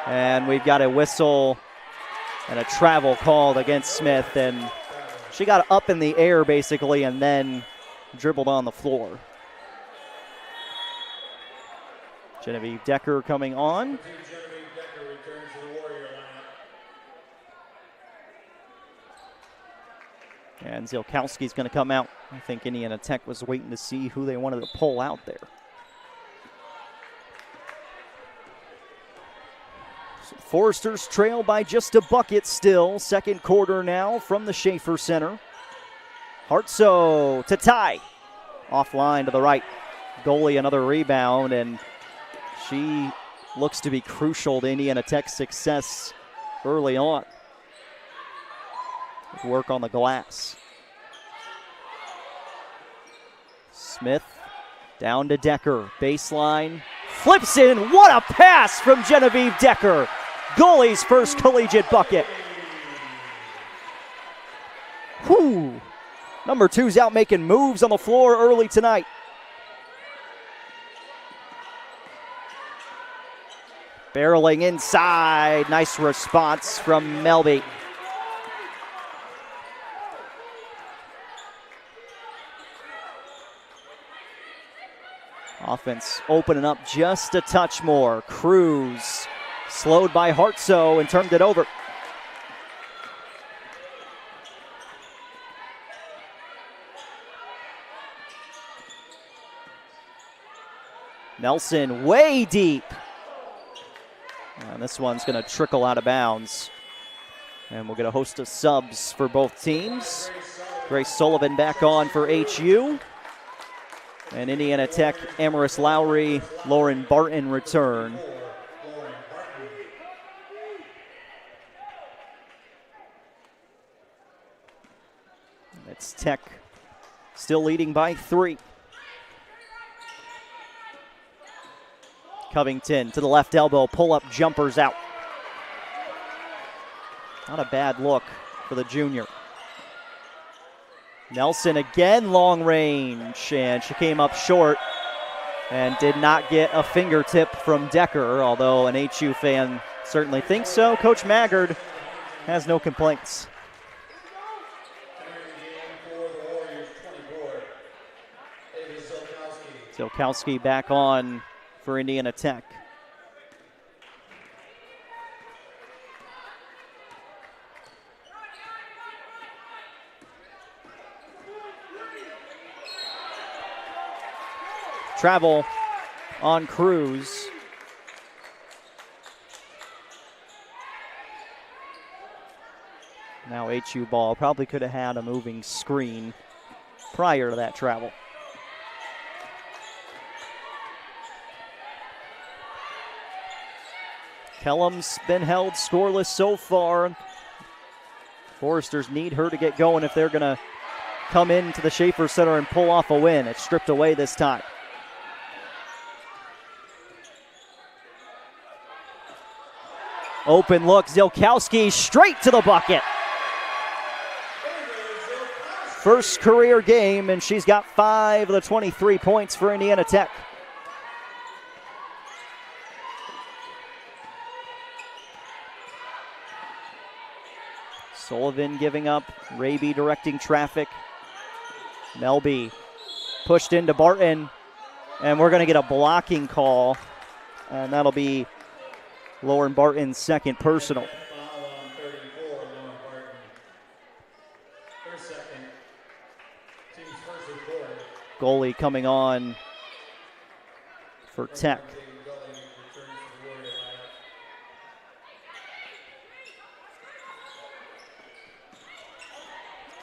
And we've got a whistle and a travel called against Smith. And she got up in the air basically and then dribbled on the floor. Genevieve Decker coming on. And Zilkowski's going to come out. I think Indiana Tech was waiting to see who they wanted to pull out there. So Foresters trail by just a bucket still. Second quarter now from the Schaefer Center. Hartsoe to tie. Offline to the right. Goalie another rebound, and she looks to be crucial to Indiana Tech's success early on. Work on the glass. Smith down to Decker. Baseline. Flips in. What a pass from Genevieve Decker. Goalie's first collegiate bucket. Whew. Number 2's out making moves on the floor early tonight. Barreling inside. Nice response from Melby. Offense opening up just a touch more. Cruz slowed by Hartsoe and turned it over. Nelson way deep. And this one's going to trickle out of bounds. And we'll get a host of subs for both teams. Grace Sullivan back on for HU. And Indiana Tech, Amaris Lowry, Lauren Barton return. It's Tech still leading by 3. Covington to the left elbow, pull-up jumpers out. Not a bad look for the junior. Nelson again, long range, and she came up short and did not get a fingertip from Decker, although an HU fan Certainly think so. Coach Maggard has no complaints. Zilkowski back on for Indiana Tech. Travel on Cruz. Now HU ball. Probably could have had a moving screen prior to that travel. Kellum's been held scoreless so far. Foresters need her to get going if they're going to come into the Schaefer Center and pull off a win. It's stripped away this time. Open look, Zilkowski straight to the bucket. First career game, and she's got 5 of the 23 points for Indiana Tech. Sullivan giving up, Raby directing traffic. Melby pushed into Barton, and we're going to get a blocking call, and that'll be Lauren Barton's second personal. Goalie coming on for Tech.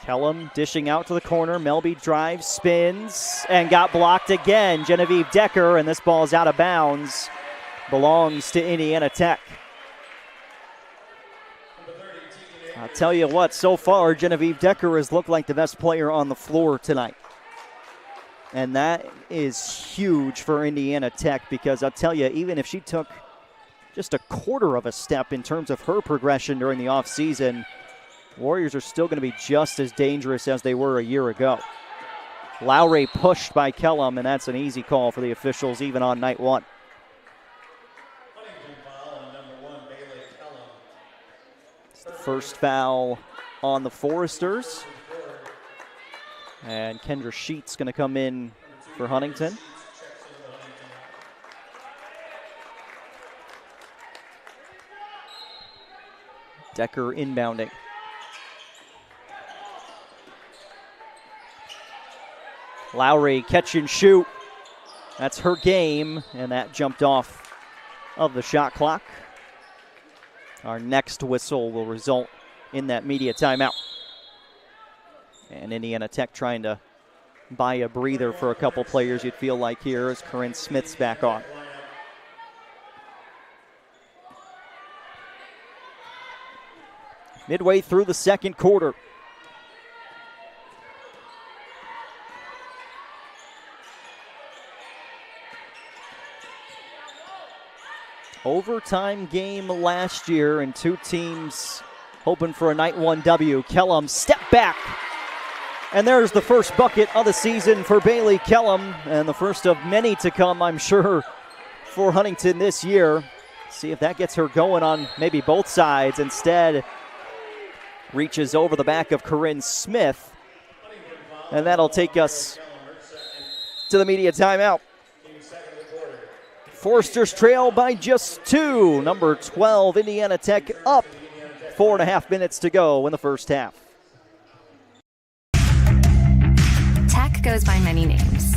Kellum dishing out to the corner. Melby drives, spins, and got blocked again. Genevieve Decker, and this ball is out of bounds. Belongs to Indiana Tech. I'll tell you what, so far, Genevieve Decker has looked like the best player on the floor tonight. And that is huge for Indiana Tech, because I'll tell you, even if she took just a quarter of a step in terms of her progression during the offseason, Warriors are still going to be just as dangerous as they were a year ago. Lowry pushed by Kellum, and that's an easy call for the officials even on night one. It's the first foul on the Foresters. And Kendra Sheets going to come in for Huntington. Decker inbounding. Lowry catch and shoot. That's her game, and that jumped off of the shot clock. Our next whistle will result in that media timeout. And Indiana Tech trying to buy a breather for a couple players, you'd feel like, here as Corinne Smith's back on. Midway through the second quarter. Overtime game last year, and two teams hoping for a night one W. Kellum step back. And there's the first bucket of the season for Bailey Kellum, and the first of many to come, I'm sure, for Huntington this year. See if that gets her going on maybe both sides. Instead, reaches over the back of Corinne Smith, and that'll take us to the media timeout. Foresters trail by just 2. Number 12, Indiana Tech, up 4.5 minutes to go in the first half. Tech goes by many names.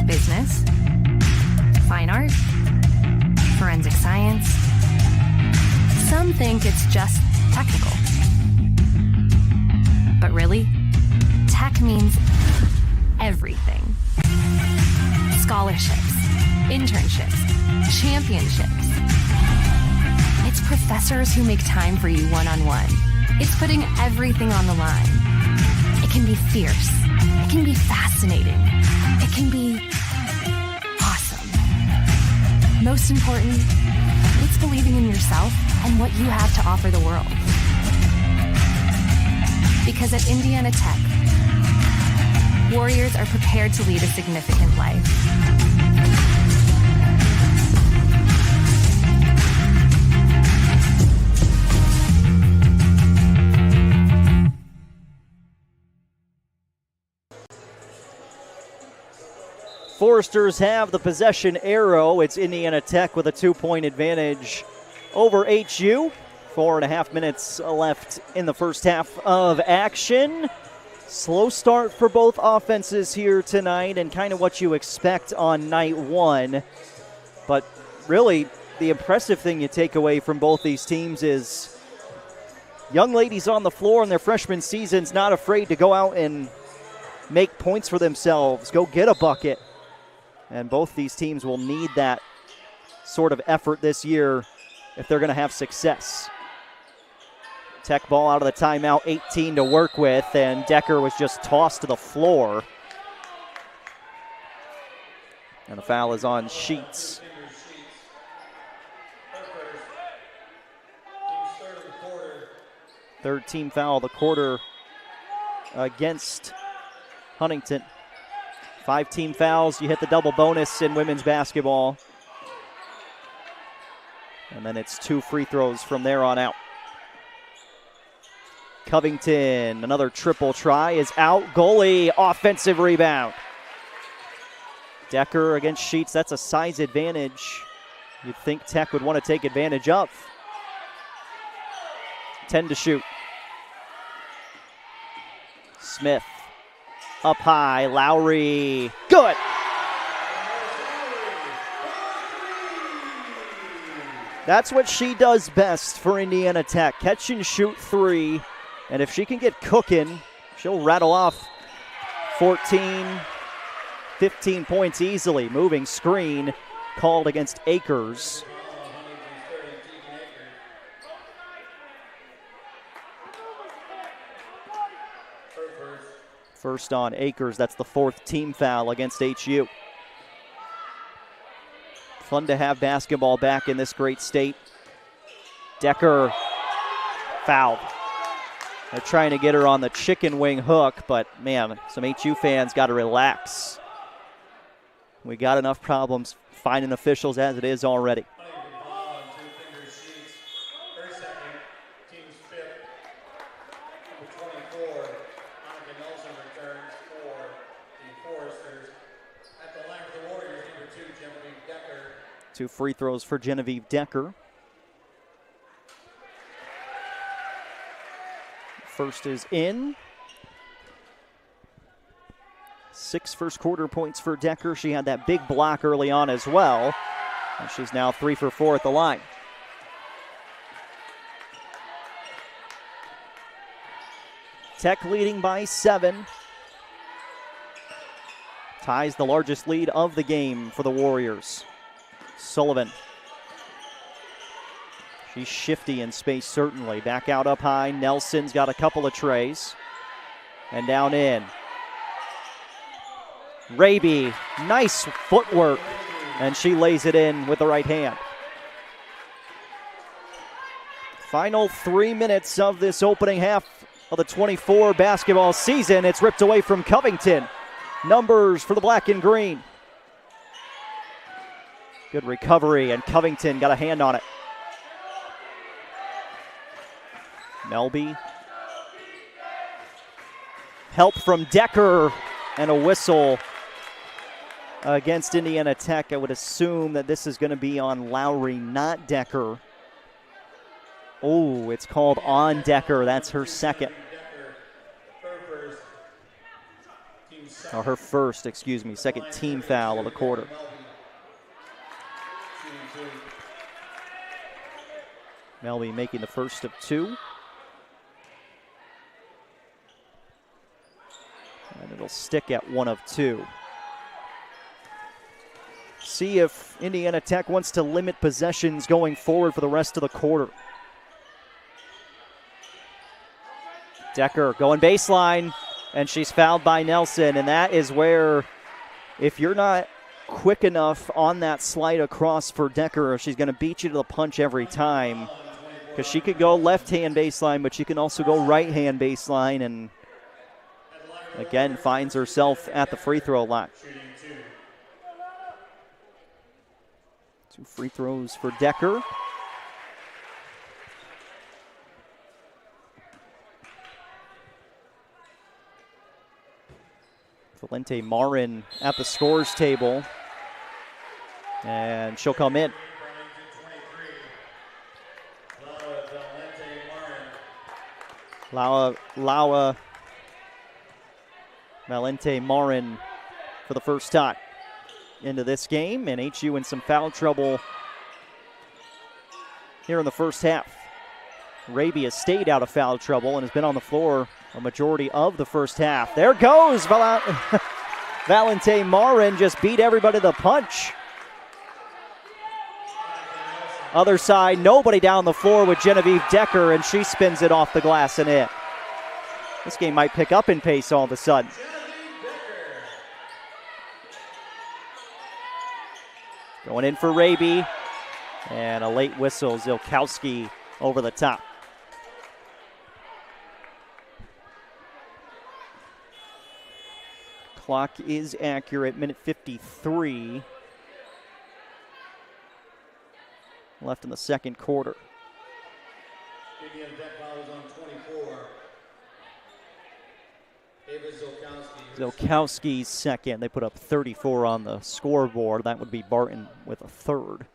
Business, fine art, forensic science. Some think it's just technical. But really, tech means everything. Scholarships, internships, championships. It's professors who make time for you one-on-one. It's putting everything on the line. It can be fierce. It can be fascinating. It can be awesome. Most important, it's believing in yourself and what you have to offer the world. Because at Indiana Tech, Warriors are prepared to lead a significant life. Foresters have the possession arrow. It's Indiana Tech with a 2-point advantage over HU. 4.5 minutes left in the first half of action. Slow start for both offenses here tonight, and kind of what you expect on night one. But really, the impressive thing you take away from both these teams is young ladies on the floor in their freshman seasons not afraid to go out and make points for themselves, go get a bucket. And both these teams will need that sort of effort this year if they're going to have success. Tech ball out of the timeout, 18 to work with, and Decker was just tossed to the floor. And the foul is on Sheets. Third team foul of the quarter against Huntington. 5 team fouls, you hit the double bonus in women's basketball. And then it's 2 free throws from there on out. Covington, another triple try, is out. Goalie, offensive rebound. Decker against Sheets, that's a size advantage you'd think Tech would want to take advantage of. 10 to shoot. Smith, up high, Lowry, good. That's what she does best for Indiana Tech, catch and shoot 3. And if she can get cooking, she'll rattle off 14, 15 points easily. Moving screen called against Akers. First on Akers, that's the 4th team foul against HU. Fun to have basketball back in this great state. Decker fouled. They're trying to get her on the chicken wing hook, but man, some HU fans got to relax. We got enough problems finding officials as it is already. Two free throws for Genevieve Decker. First is in. 6 first quarter points for Decker. She had that big block early on as well. And she's now 3 for 4 at the line. Tech leading by 7. Ties the largest lead of the game for the Warriors. Sullivan. She's shifty in space, certainly. Back out up high. Nelson's got a couple of trays. And down in. Raby, nice footwork. And she lays it in with the right hand. Final 3 minutes of this opening half of the 24 basketball season. It's ripped away from Covington. Numbers for the black and green. Good recovery, and Covington got a hand on it. Melby. Help from Decker, and a whistle against Indiana Tech. I would assume that this is going to be on Lowry, not Decker. Oh, it's called on Decker. That's her second. Or her first, excuse me, second team foul of the quarter. Melby making the first of 2. And it'll stick at 1 of 2. See if Indiana Tech wants to limit possessions going forward for the rest of the quarter. Decker going baseline, and she's fouled by Nelson. And that is where, if you're not quick enough on that slide across for Decker, she's going to beat you to the punch every time. Because she could go left-hand baseline, but she can also go right-hand baseline, and again finds herself at the free throw line. 2 free throws for Decker. Valente Marin at the scores table. And she'll come in. Laura Valente Marin for the first time into this game, and HU in some foul trouble here in the first half. Raby has stayed out of foul trouble and has been on the floor a majority of the first half. There goes Valente Marin, just beat everybody to the punch. Other side, nobody down the floor with Genevieve Decker, and she spins it off the glass and in. This game might pick up in pace all of a sudden. Going in for Raby, and a late whistle, Zilkowski over the top. Clock is accurate, minute 53 left in the second quarter. Indiana Tech fouls on 24. Ava Zilkowski's second. They put up 34 on the scoreboard. That would be Barton with a third.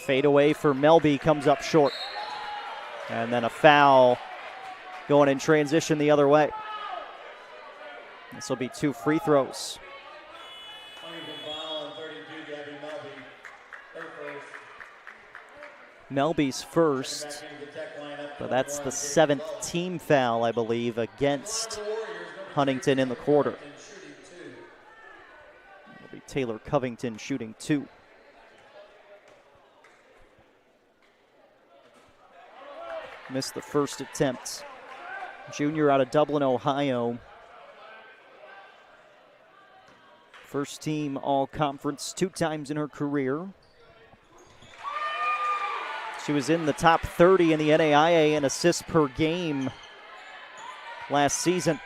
Fade away for Melby comes up short. And then a foul going in transition the other way. This will be 2 free throws. Melby's first, but that's the 7th team foul, I believe, against Huntington in the quarter. It'll be Taylor Covington shooting 2. Missed the first attempt. Junior out of Dublin, Ohio. First team all-conference 2 times in her career. She was in the top 30 in the NAIA in assists per game last season.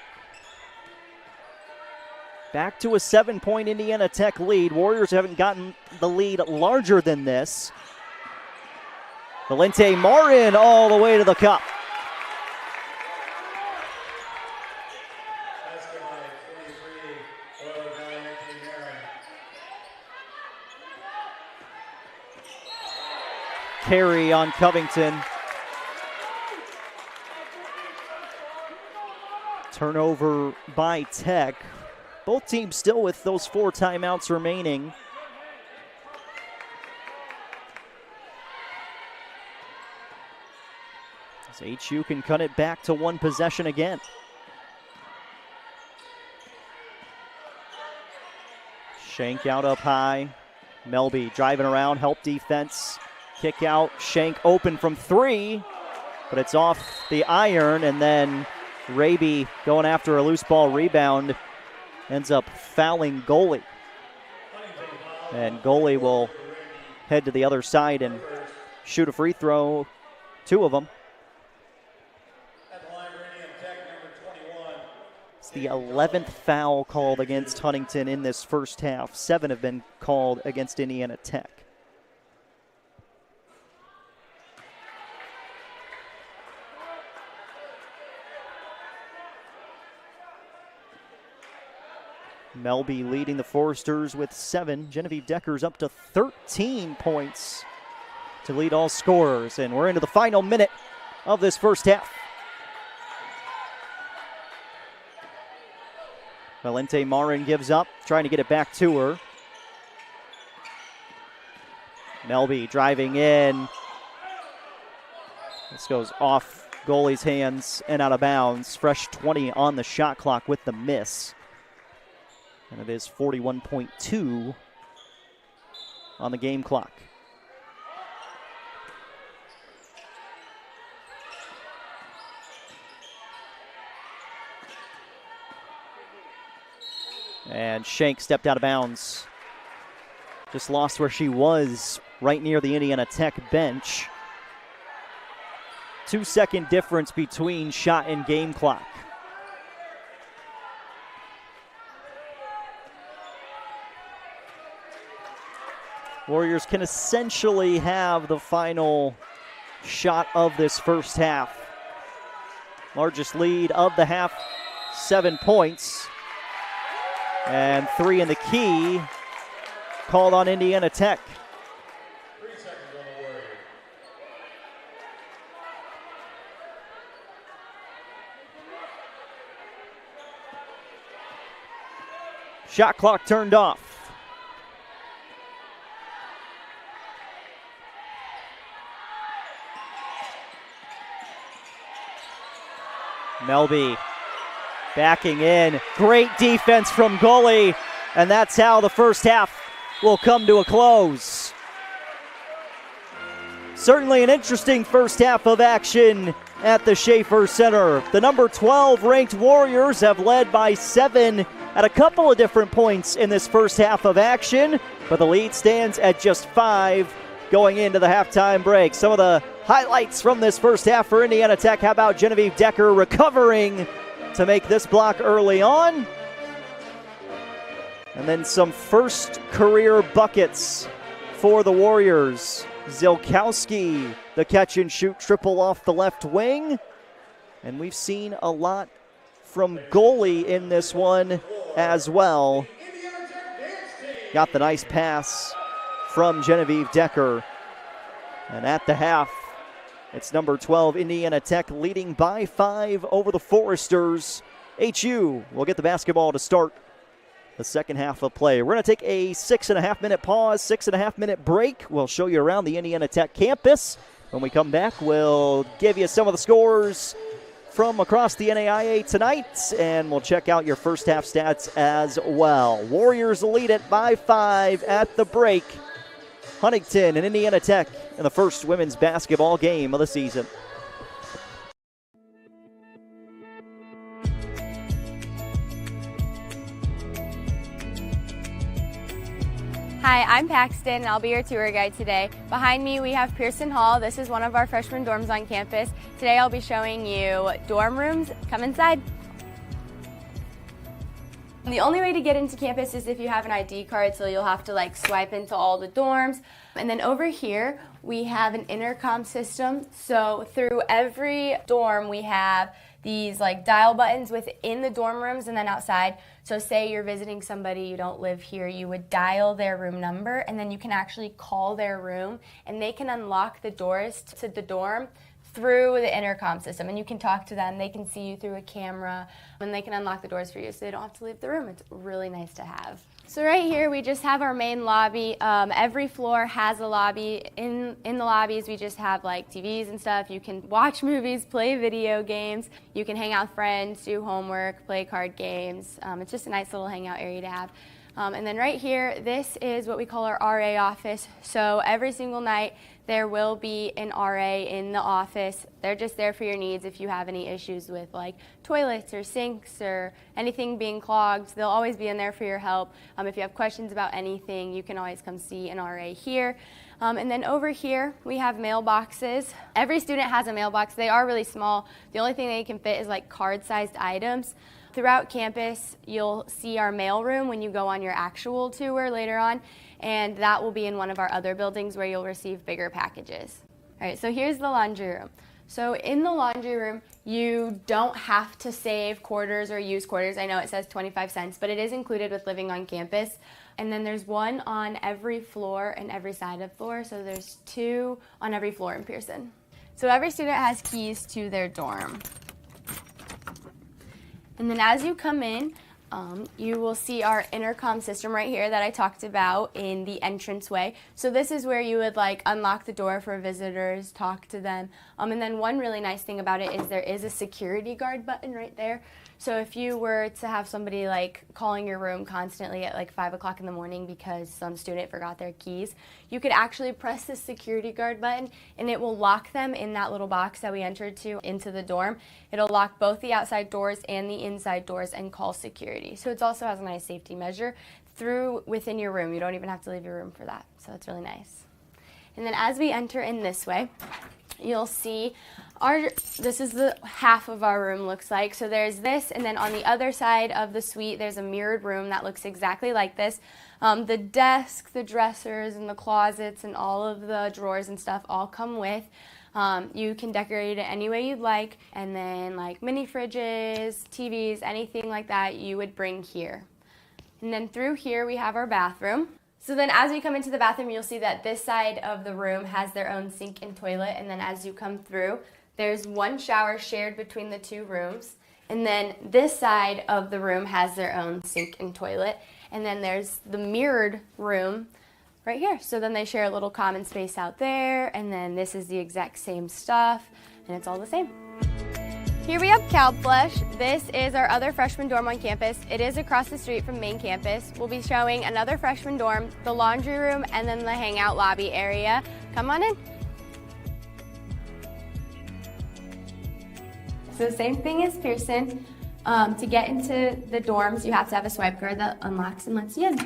Back to a 7-point Indiana Tech lead. Warriors haven't gotten the lead larger than this. Valente Marin all the way to the cup. Carry on Covington. Turnover by Tech. Both teams still with those 4 timeouts remaining. As HU can cut it back to 1 possession again. Shank out up high. Melby driving around, help defense. Kick out, Shank open from 3, but it's off the iron, and then Raby going after a loose ball rebound ends up fouling goalie. And goalie will head to the other side and shoot a free throw, 2 of them. It's the 11th foul called against Huntington in this first half. 7 have been called against Indiana Tech. Melby leading the Foresters with 7. Genevieve Decker's up to 13 points to lead all scorers. And we're into the final minute of this first half. Valente Marin gives up, trying to get it back to her. Melby driving in. This goes off goalie's hands and out of bounds. Fresh 20 on the shot clock with the miss. And it is 41.2 on the game clock. And Shank stepped out of bounds. Just lost where she was, right near the Indiana Tech bench. 2-second difference between shot and game clock. Warriors can essentially have the final shot of this first half. Largest lead of the half, 7 points. And 3 in the key, called on Indiana Tech. Shot clock turned off. Melby backing in. Great defense from goalie. And that's how the first half will come to a close. Certainly an interesting first half of action at the Schaefer Center. The number 12 ranked Warriors have led by 7 at a couple of different points in this first half of action, but the lead stands at just 5 going into the halftime break. Some of the highlights from this first half for Indiana Tech. How about Genevieve Decker recovering to make this block early on? And then some first career buckets for the Warriors. Zilkowski, the catch and shoot triple off the left wing. And we've seen a lot from goalie in this one as well. Got the nice pass from Genevieve Decker. And at the half, it's number 12 Indiana Tech leading by 5 over the Foresters. HU will get the basketball to start the second half of play. We're going to take a 6.5-minute pause, 6.5-minute break. We'll show you around the Indiana Tech campus. When we come back, we'll give you some of the scores from across the NAIA tonight, and we'll check out your first half stats as well. Warriors lead it by 5 at the break. Huntington and Indiana Tech in the first women's basketball game of the season. Hi, I'm Paxton, and I'll be your tour guide today. Behind me, we have Pearson Hall. This is one of our freshman dorms on campus. Today, I'll be showing you dorm rooms. Come inside. The only way to get into campus is if you have an ID card, so you'll have to swipe into all the dorms. And then over here, we have an intercom system. So through every dorm, we have these dial buttons within the dorm rooms and then outside. So say you're visiting somebody, you don't live here, you would dial their room number, and then you can actually call their room, and they can unlock the doors to the dorm through the intercom system, and you can talk to them. They can see you through a camera, and they can unlock the doors for you so they don't have to leave the room. It's really nice to have. So right here we just have our main lobby. Every floor has a lobby. In the lobbies we just have TVs and stuff. You can watch movies, play video games. You can hang out with friends, do homework, play card games. It's just a nice little hangout area to have. And then right here, this is what we call our RA office. So every single night there will be an RA in the office. They're just there for your needs if you have any issues with toilets or sinks or anything being clogged. They'll always be in there for your help. If you have questions about anything, you can always come see an RA here. And then over here, we have mailboxes. Every student has a mailbox. They are really small. The only thing they can fit is card-sized items. Throughout campus, you'll see our mail room when you go on your actual tour later on, and that will be in one of our other buildings where you'll receive bigger packages. All right, so here's the laundry room. So in the laundry room, you don't have to save quarters or use quarters. I know it says 25 cents, but it is included with living on campus. And then there's one on every floor and every side of floor, so there's 2 on every floor in Pearson. So every student has keys to their dorm. And then as you come in, you will see our intercom system right here that I talked about in the entranceway. So this is where you would unlock the door for visitors, talk to them. And then one really nice thing about it is there is a security guard button right there. So if you were to have somebody calling your room constantly at 5 o'clock in the morning because some student forgot their keys, you could actually press the security guard button and it will lock them in that little box that we entered to into the dorm. It'll lock both the outside doors and the inside doors and call security. So it also has a nice safety measure within your room. You don't even have to leave your room for that. So it's really nice. And then as we enter in this way, you'll see this is the half of our room looks like. So there's this, and then on the other side of the suite, there's a mirrored room that looks exactly like this. The desk, the dressers, and the closets, and all of the drawers and stuff all come with. You can decorate it any way you'd like, and then like mini fridges, TVs, anything like that you would bring here. And then through here we have our bathroom. So then as we come into the bathroom, you'll see that this side of the room has their own sink and toilet, and then as you come through, there's one shower shared between the two rooms, and then this side of the room has their own sink and toilet, and then there's the mirrored room right here. So then they share a little common space out there, and then this is the exact same stuff, and it's all the same. Here we have CalFlush. This is our other freshman dorm on campus. It is across the street from main campus. We'll be showing another freshman dorm, the laundry room, and then the hangout lobby area. Come on in. So same thing as Pearson. To get into the dorms, you have to have a swipe card that unlocks and lets you in.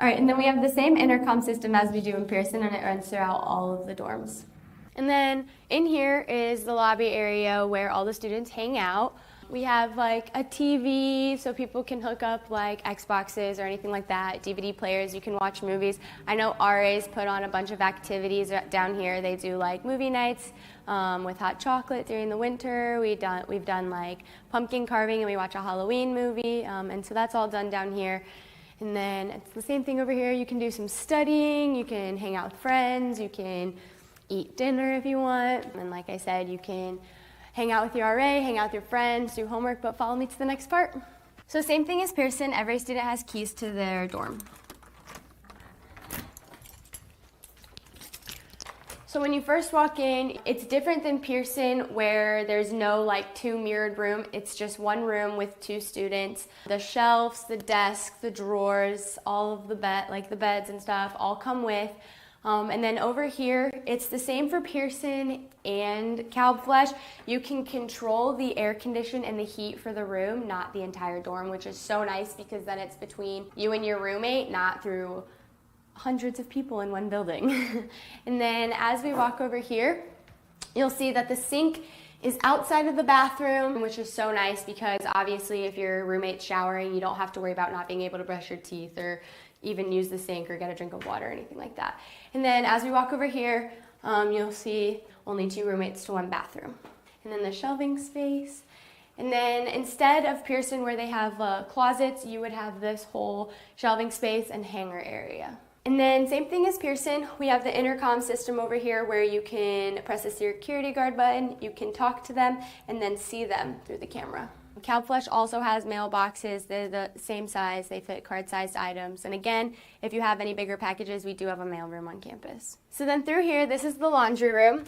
All right, and then we have the same intercom system as we do in Pearson, and it runs throughout all of the dorms. And then in here is the lobby area where all the students hang out. We have like a TV so people can hook up like Xboxes or anything like that, DVD players, you can watch movies. I know RA's put on a bunch of activities down here. They do like movie nights with hot chocolate during the winter. We've done like pumpkin carving, and we watch a Halloween movie, and so that's all done down here. And then it's the same thing over here. You can do some studying, you can hang out with friends, you can eat dinner if you want, and like I said, you can hang out with your RA, hang out with your friends, do homework, but follow me to the next part. So same thing as Pearson, every student has keys to their dorm. So when you first walk in, it's different than Pearson where there's no like two mirrored room. It's just one room with two students. The shelves, the desk, the drawers, all of the beds and stuff all come with. And then over here, it's the same for Pearson and CalFlush. You can control the air condition and the heat for the room, not the entire dorm, which is so nice because then it's between you and your roommate, not through hundreds of people in one building. And then as we walk over here, you'll see that the sink is outside of the bathroom, which is so nice because obviously if your roommate's showering, you don't have to worry about not being able to brush your teeth or even use the sink or get a drink of water or anything like that. And then as we walk over here, you'll see only two roommates to one bathroom. And then the shelving space. And then instead of Pearson where they have closets, you would have this whole shelving space and hanger area. And then same thing as Pearson, we have the intercom system over here where you can press the security guard button, you can talk to them, and then see them through the camera. CalFlush also has mailboxes. They're the same size. They fit card-sized items. And again, if you have any bigger packages, we do have a mailroom on campus. So then through here, this is the laundry room.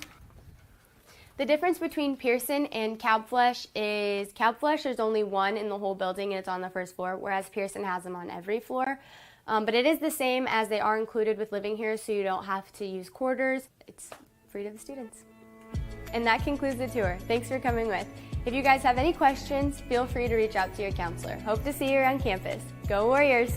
The difference between Pearson and CalFlush is CalFlush, there's only one in the whole building and it's on the first floor, whereas Pearson has them on every floor. But it is the same as they are included with living here, so you don't have to use quarters. It's free to the students. And that concludes the tour. Thanks for coming with. If you guys have any questions, feel free to reach out to your counselor. Hope to see you around campus. Go Warriors!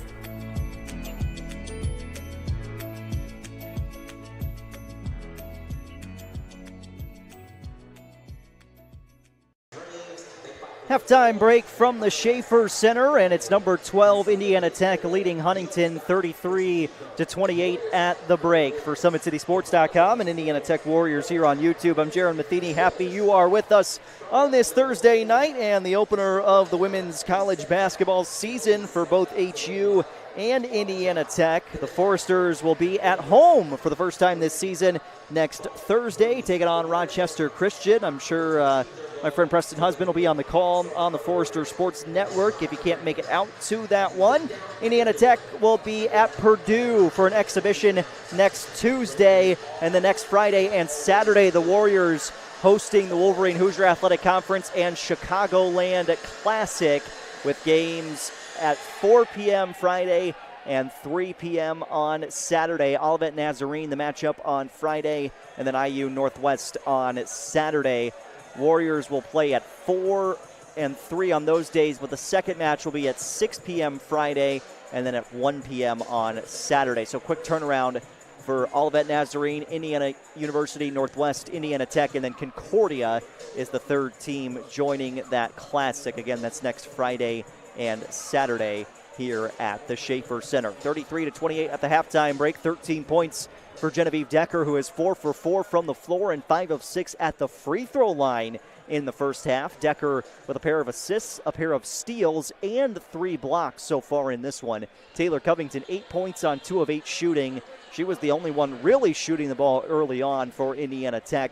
Halftime break from the Schaefer Center, and it's number 12 Indiana Tech leading Huntington 33-28 at the break. For SummitCitySports.com and Indiana Tech Warriors here on YouTube, I'm Jaron Matheny. Happy you are with us on this Thursday night and the opener of the women's college basketball season for both HU and Indiana Tech. The Foresters will be at home for the first time this season next Thursday, taking on Rochester Christian. I'm sure my friend Preston Husband will be on the call on the Forester Sports Network if you can't make it out to that one. Indiana Tech will be at Purdue for an exhibition next Tuesday, and the next Friday and Saturday, the Warriors hosting the Wolverine Hoosier Athletic Conference and Chicagoland Classic with games at 4 p.m. Friday and 3 p.m. on Saturday. Olivet Nazarene, the matchup on Friday, and then IU Northwest on Saturday. Warriors will play at 4 and 3 on those days, but the second match will be at 6 p.m. Friday and then at 1 p.m. on Saturday. So quick turnaround for Olivet Nazarene, Indiana University, Northwest Indiana Tech, and then Concordia is the third team joining that classic. Again, that's next Friday and Saturday here at the Schaefer Center. 33-28 at the halftime break. 13 points for Genevieve Decker, who is 4 for 4 from the floor and 5 of 6 at the free throw line in the first half. Decker with a pair of assists, a pair of steals, and 3 blocks so far in this one. Taylor Covington, 8 points on 2 of 8 shooting. She was the only one really shooting the ball early on for Indiana Tech.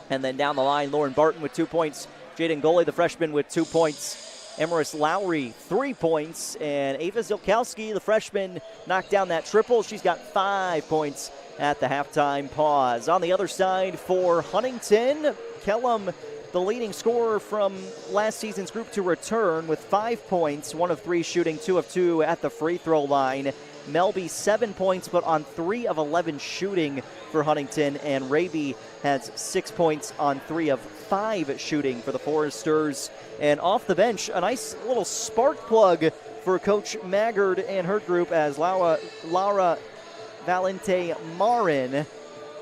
And then down the line, Lauren Barton with 2 points. Jaden Goley, the freshman, with 2 points. Emeris Lowry, 3 points. And Ava Zilkowski, the freshman, knocked down that triple. She's got 5 points at the halftime pause. On the other side for Huntington, Kellum, the leading scorer from last season's group to return with 5 points, 1 of 3 shooting, 2 of 2 at the free throw line. Melby, 7 points, but on 3 of 11 shooting for Huntington. And Raby has 6 points on 3 of 5 shooting for the Foresters. And off the bench, a nice little spark plug for Coach Maggard and her group as Laura Valente Marin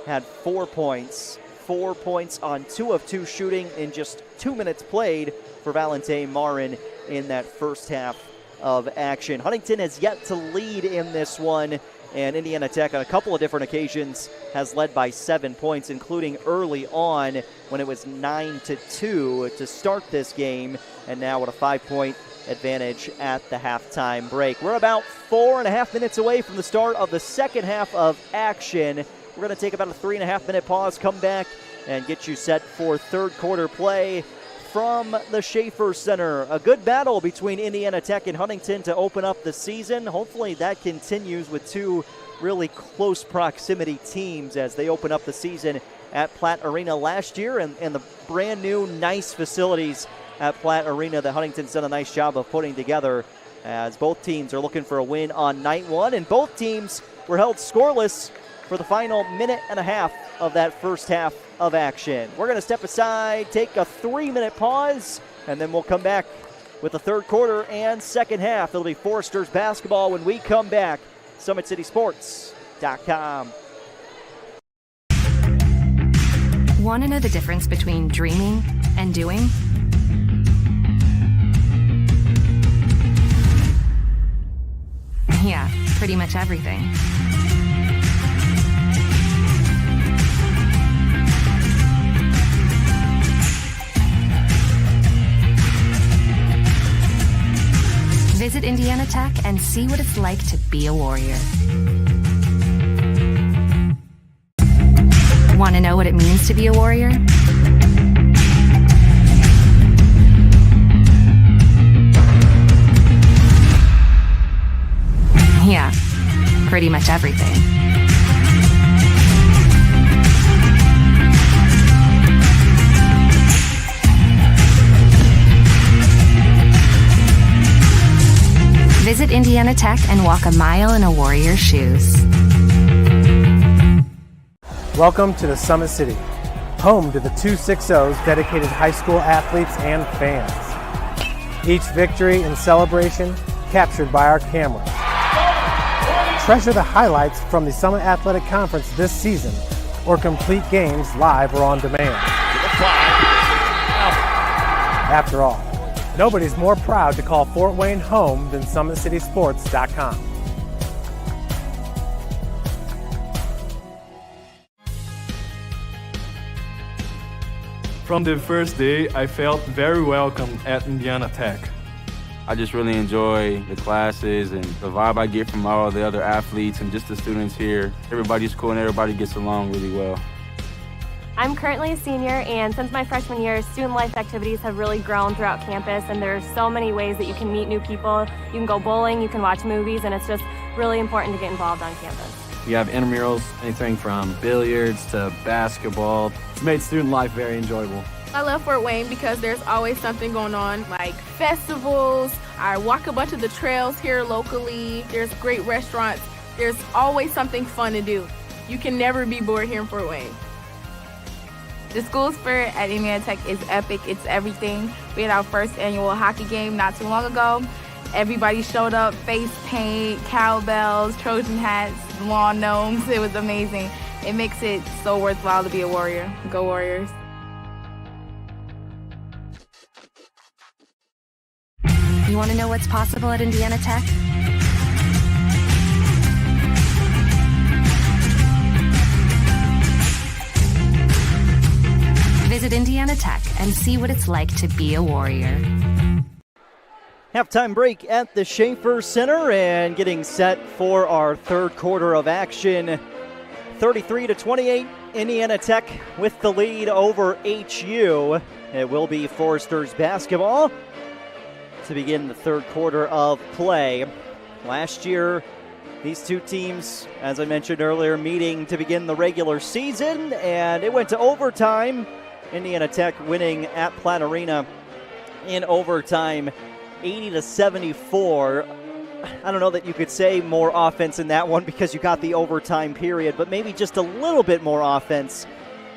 had 4 points. 4 points on 2 of 2 shooting in just 2 minutes played for Valente Marin in that first half of action. Huntington has yet to lead in this one, and Indiana Tech on a couple of different occasions has led by 7 points, including early on when it was 9-2 to start this game, and now with a 5-point advantage at the halftime break. We're about 4.5 minutes away from the start of the second half of action. We're going to take about a 3.5-minute pause, come back, and get you set for third quarter play from the Schaefer Center. A good battle between Indiana Tech and Huntington to open up the season. Hopefully that continues with 2 really close proximity teams as they open up the season at Platt Arena last year, and the brand new nice facilities at Platt Arena that Huntington's done a nice job of putting together, as both teams are looking for a win on night one, and both teams were held scoreless for the final minute and a half of that first half of action. We're going to step aside, take a 3-minute pause, and then we'll come back with the third quarter and second half. It'll be Foresters basketball when we come back. SummitCitySports.com. Want to know the difference between dreaming and doing? Yeah, pretty much everything. Visit Indiana Tech and see what it's like to be a warrior. Want to know what it means to be a warrior? Yeah, pretty much everything. Visit Indiana Tech and walk a mile in a warrior's shoes. Welcome to the Summit City, home to the 260's dedicated high school athletes and fans. Each victory and celebration captured by our camera. Treasure the highlights from the Summit Athletic Conference this season, or complete games live or on demand. After all, nobody's more proud to call Fort Wayne home than SummitCitySports.com. From the first day, I felt very welcome at Indiana Tech. I just really enjoy the classes and the vibe I get from all the other athletes and just the students here. Everybody's cool and everybody gets along really well. I'm currently a senior, and since my freshman year, student life activities have really grown throughout campus, and there's so many ways that you can meet new people. You can go bowling, you can watch movies, and it's just really important to get involved on campus. We have intramurals, anything from billiards to basketball. It's made student life very enjoyable. I love Fort Wayne because there's always something going on, like festivals. I walk a bunch of the trails here locally. There's great restaurants. There's always something fun to do. You can never be bored here in Fort Wayne. The school spirit at Indiana Tech is epic. It's everything. We had our first annual hockey game not too long ago. Everybody showed up, face paint, cowbells, Trojan hats, lawn gnomes. It was amazing. It makes it so worthwhile to be a Warrior. Go Warriors. You want to know what's possible at Indiana Tech? Visit Indiana Tech and see what it's like to be a Warrior. Halftime break at the Schaefer Center and getting set for our third quarter of action. 33-28, Indiana Tech with the lead over HU. It will be Foresters basketball to begin the third quarter of play. Last year, these two teams, as I mentioned earlier, meeting to begin the regular season, and it went to overtime. Indiana Tech winning at Platt Arena in overtime, 80-74. I don't know that you could say more offense in that one because you got the overtime period, but maybe just a little bit more offense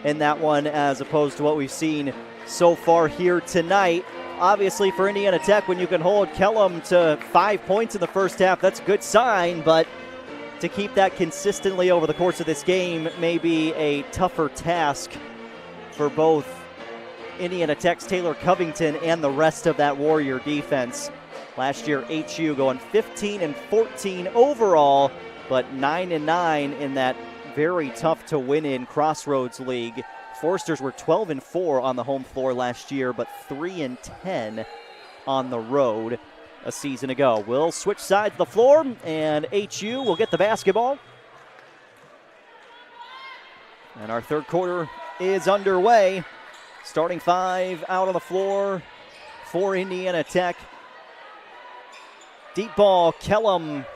in that one as opposed to what we've seen so far here tonight. Obviously for Indiana Tech, when you can hold Kellum to 5 points in the first half, that's a good sign, but to keep that consistently over the course of this game may be a tougher task for both Indiana Tech's Taylor Covington and the rest of that Warrior defense. Last year, HU going 15-14 overall, but 9-9 in that very tough to win in Crossroads League. Foresters were 12-4 on the home floor last year, but 3-10 on the road a season ago. We'll switch sides of the floor, and HU will get the basketball. And our third quarter is underway. Starting five out on the floor for Indiana Tech. Deep ball, Kellum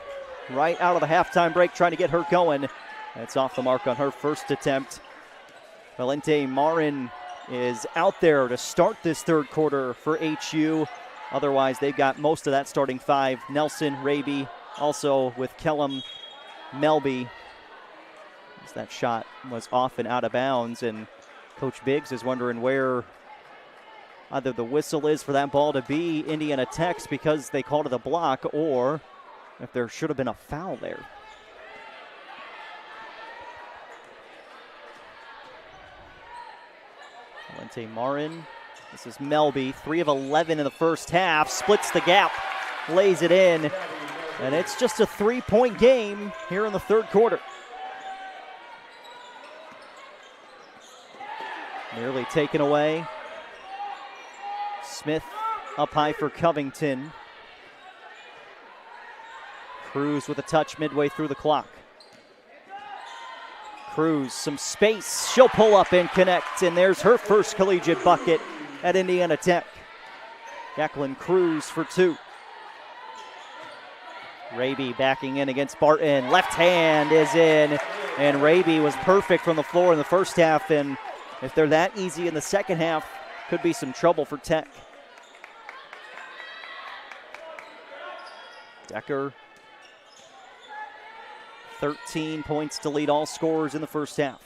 right out of the halftime break trying to get her going. That's off the mark on her first attempt. Valente Marin is out there to start this third quarter for HU. Otherwise, they've got most of that starting five. Nelson, Raby, also with Kellum, Melby. As that shot was off and out of bounds, and Coach Biggs is wondering where either the whistle is for that ball to be Indiana Tech's because they called it a block, or if there should have been a foul there. Valente Marin. This is Melby, 3 of 11 in the first half, splits the gap, lays it in, and it's just a 3-point game here in the third quarter. Nearly taken away. Smith up high for Covington. Cruz with a touch midway through the clock. Cruz, some space. She'll pull up and connect, and there's her first collegiate bucket at Indiana Tech. Jacqueline Cruz for 2. Raby backing in against Barton. Left hand is in, and Raby was perfect from the floor in the first half, and if they're that easy in the second half, could be some trouble for Tech. Decker, 13 points to lead all scorers in the first half.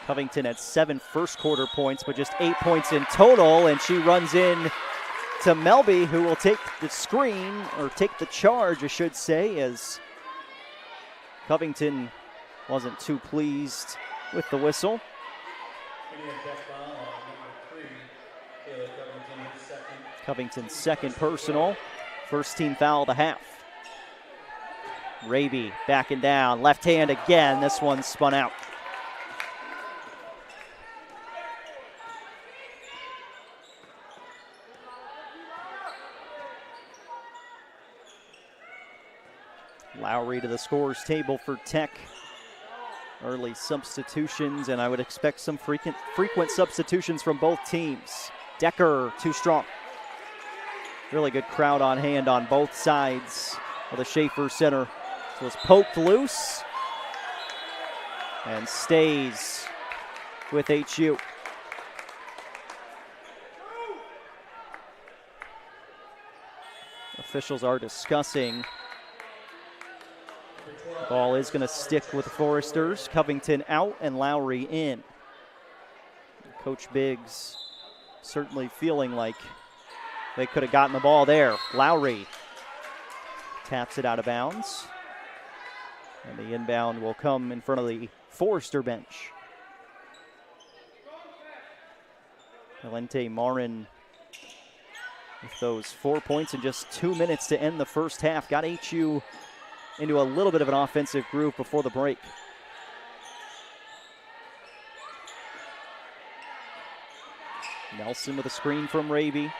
Covington had 7 first quarter points, but just 8 points in total, and she runs in to Melby, who will take the screen, or take the charge, I should say, as Covington wasn't too pleased with the whistle. Covington's second personal, first team foul of the half. Raby backing down, left hand again, this one spun out. Lowry to the scorer's table for Tech. Early substitutions, and I would expect some frequent substitutions from both teams. Decker, too strong. Really good crowd on hand on both sides of the Schaefer Center. So it's poked loose and stays with HU. Officials are discussing. The ball is going to stick with the Foresters. Covington out and Lowry in. Coach Biggs certainly feeling like They could have gotten the ball there. Lowry taps it out of bounds. And the inbound will come in front of the Forrester bench. Valente Marin with those 4 points in just 2 minutes to end the first half. Got HU into a little bit of an offensive groove before the break. Nelson with a screen from Raby.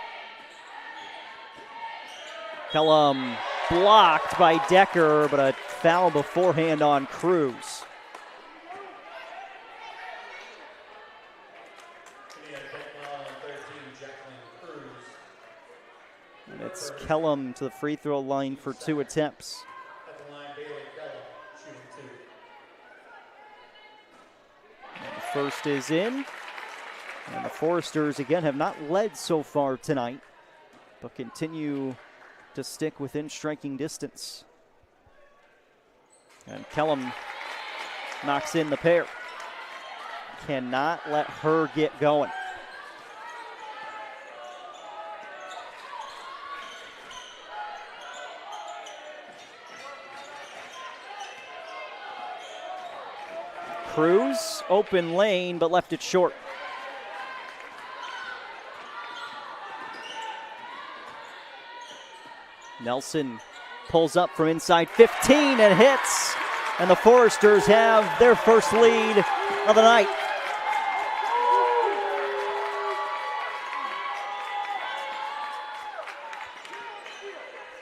Kellum blocked by Decker, but a foul beforehand on Cruz. And it's Kellum to the free throw line for 2 attempts. And the first is in. And the Foresters, again, have not led so far tonight, but continue to stick within striking distance. And Kellum knocks in the pair. Cannot let her get going. Cruz, open lane, but left it short. Nelson pulls up from inside 15 and hits. And the Foresters have their first lead of the night.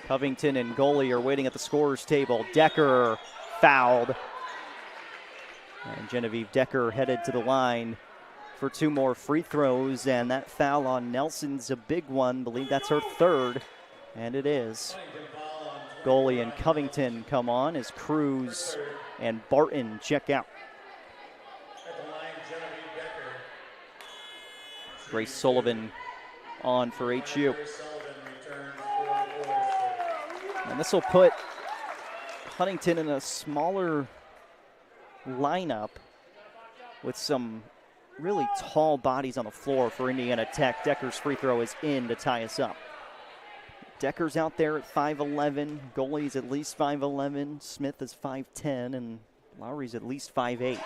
Covington and goalie are waiting at the scorer's table. Decker fouled. And Genevieve Decker headed to the line for 2 more free throws. And that foul on Nelson's a big one. I believe that's her third. And it is. Goalie and Covington come on as Cruz and Barton check out. Grace Sullivan on for HU. And this will put Huntington in a smaller lineup with some really tall bodies on the floor for Indiana Tech. Decker's free throw is in to tie us up. Decker's out there at 5'11", goalie's at least 5'11", Smith is 5'10", and Lowry's at least 5'8".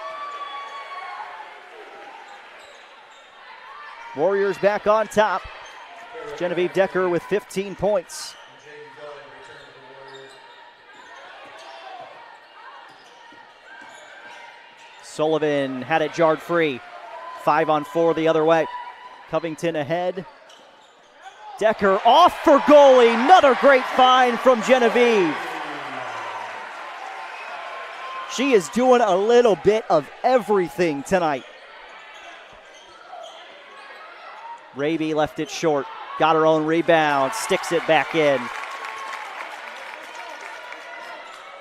Warriors back on top. Genevieve Decker with 15 points. Sullivan had it jarred free. 5-on-4 the other way. Covington ahead. Decker off for goalie. Another great find from Genevieve. She is doing a little bit of everything tonight. Raby left it short. Got her own rebound. Sticks it back in.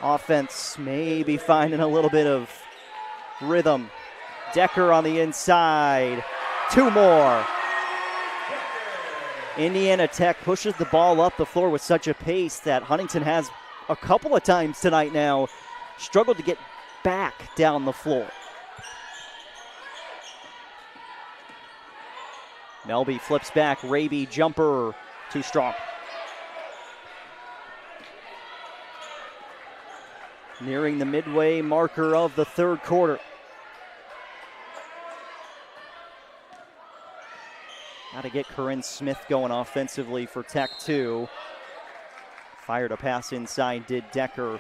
Offense maybe finding a little bit of rhythm. Decker on the inside. 2 more. Indiana Tech pushes the ball up the floor with such a pace that Huntington has a couple of times tonight now struggled to get back down the floor. Melby flips back. Raby jumper too strong. Nearing the midway marker of the third quarter. Got to get Corinne Smith going offensively for Tech 2. Fired a pass inside, did Decker.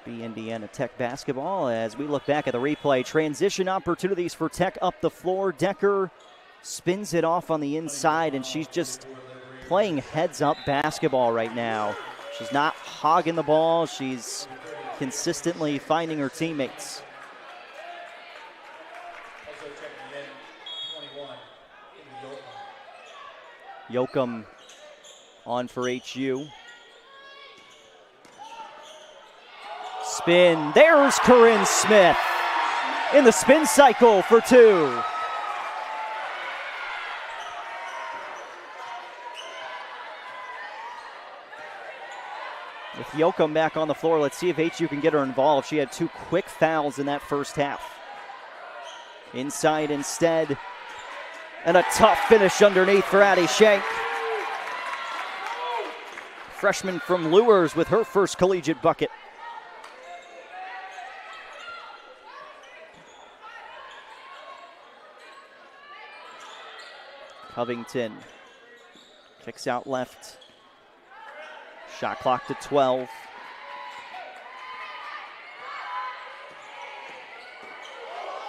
Be Indiana Tech basketball as we look back at the replay. Transition opportunities for Tech up the floor. Decker spins it off on the inside, and she's just playing heads-up basketball right now. She's not hogging the ball. She's consistently finding her teammates. Yoakum on for HU. Spin. There's Corinne Smith in the spin cycle for 2. With Yoakum back on the floor, let's see if HU can get her involved. She had 2 quick fouls in that first half. Inside instead And a tough finish underneath for Addie Shank. Freshman from Lures with her first collegiate bucket. Covington kicks out left. Shot clock to 12.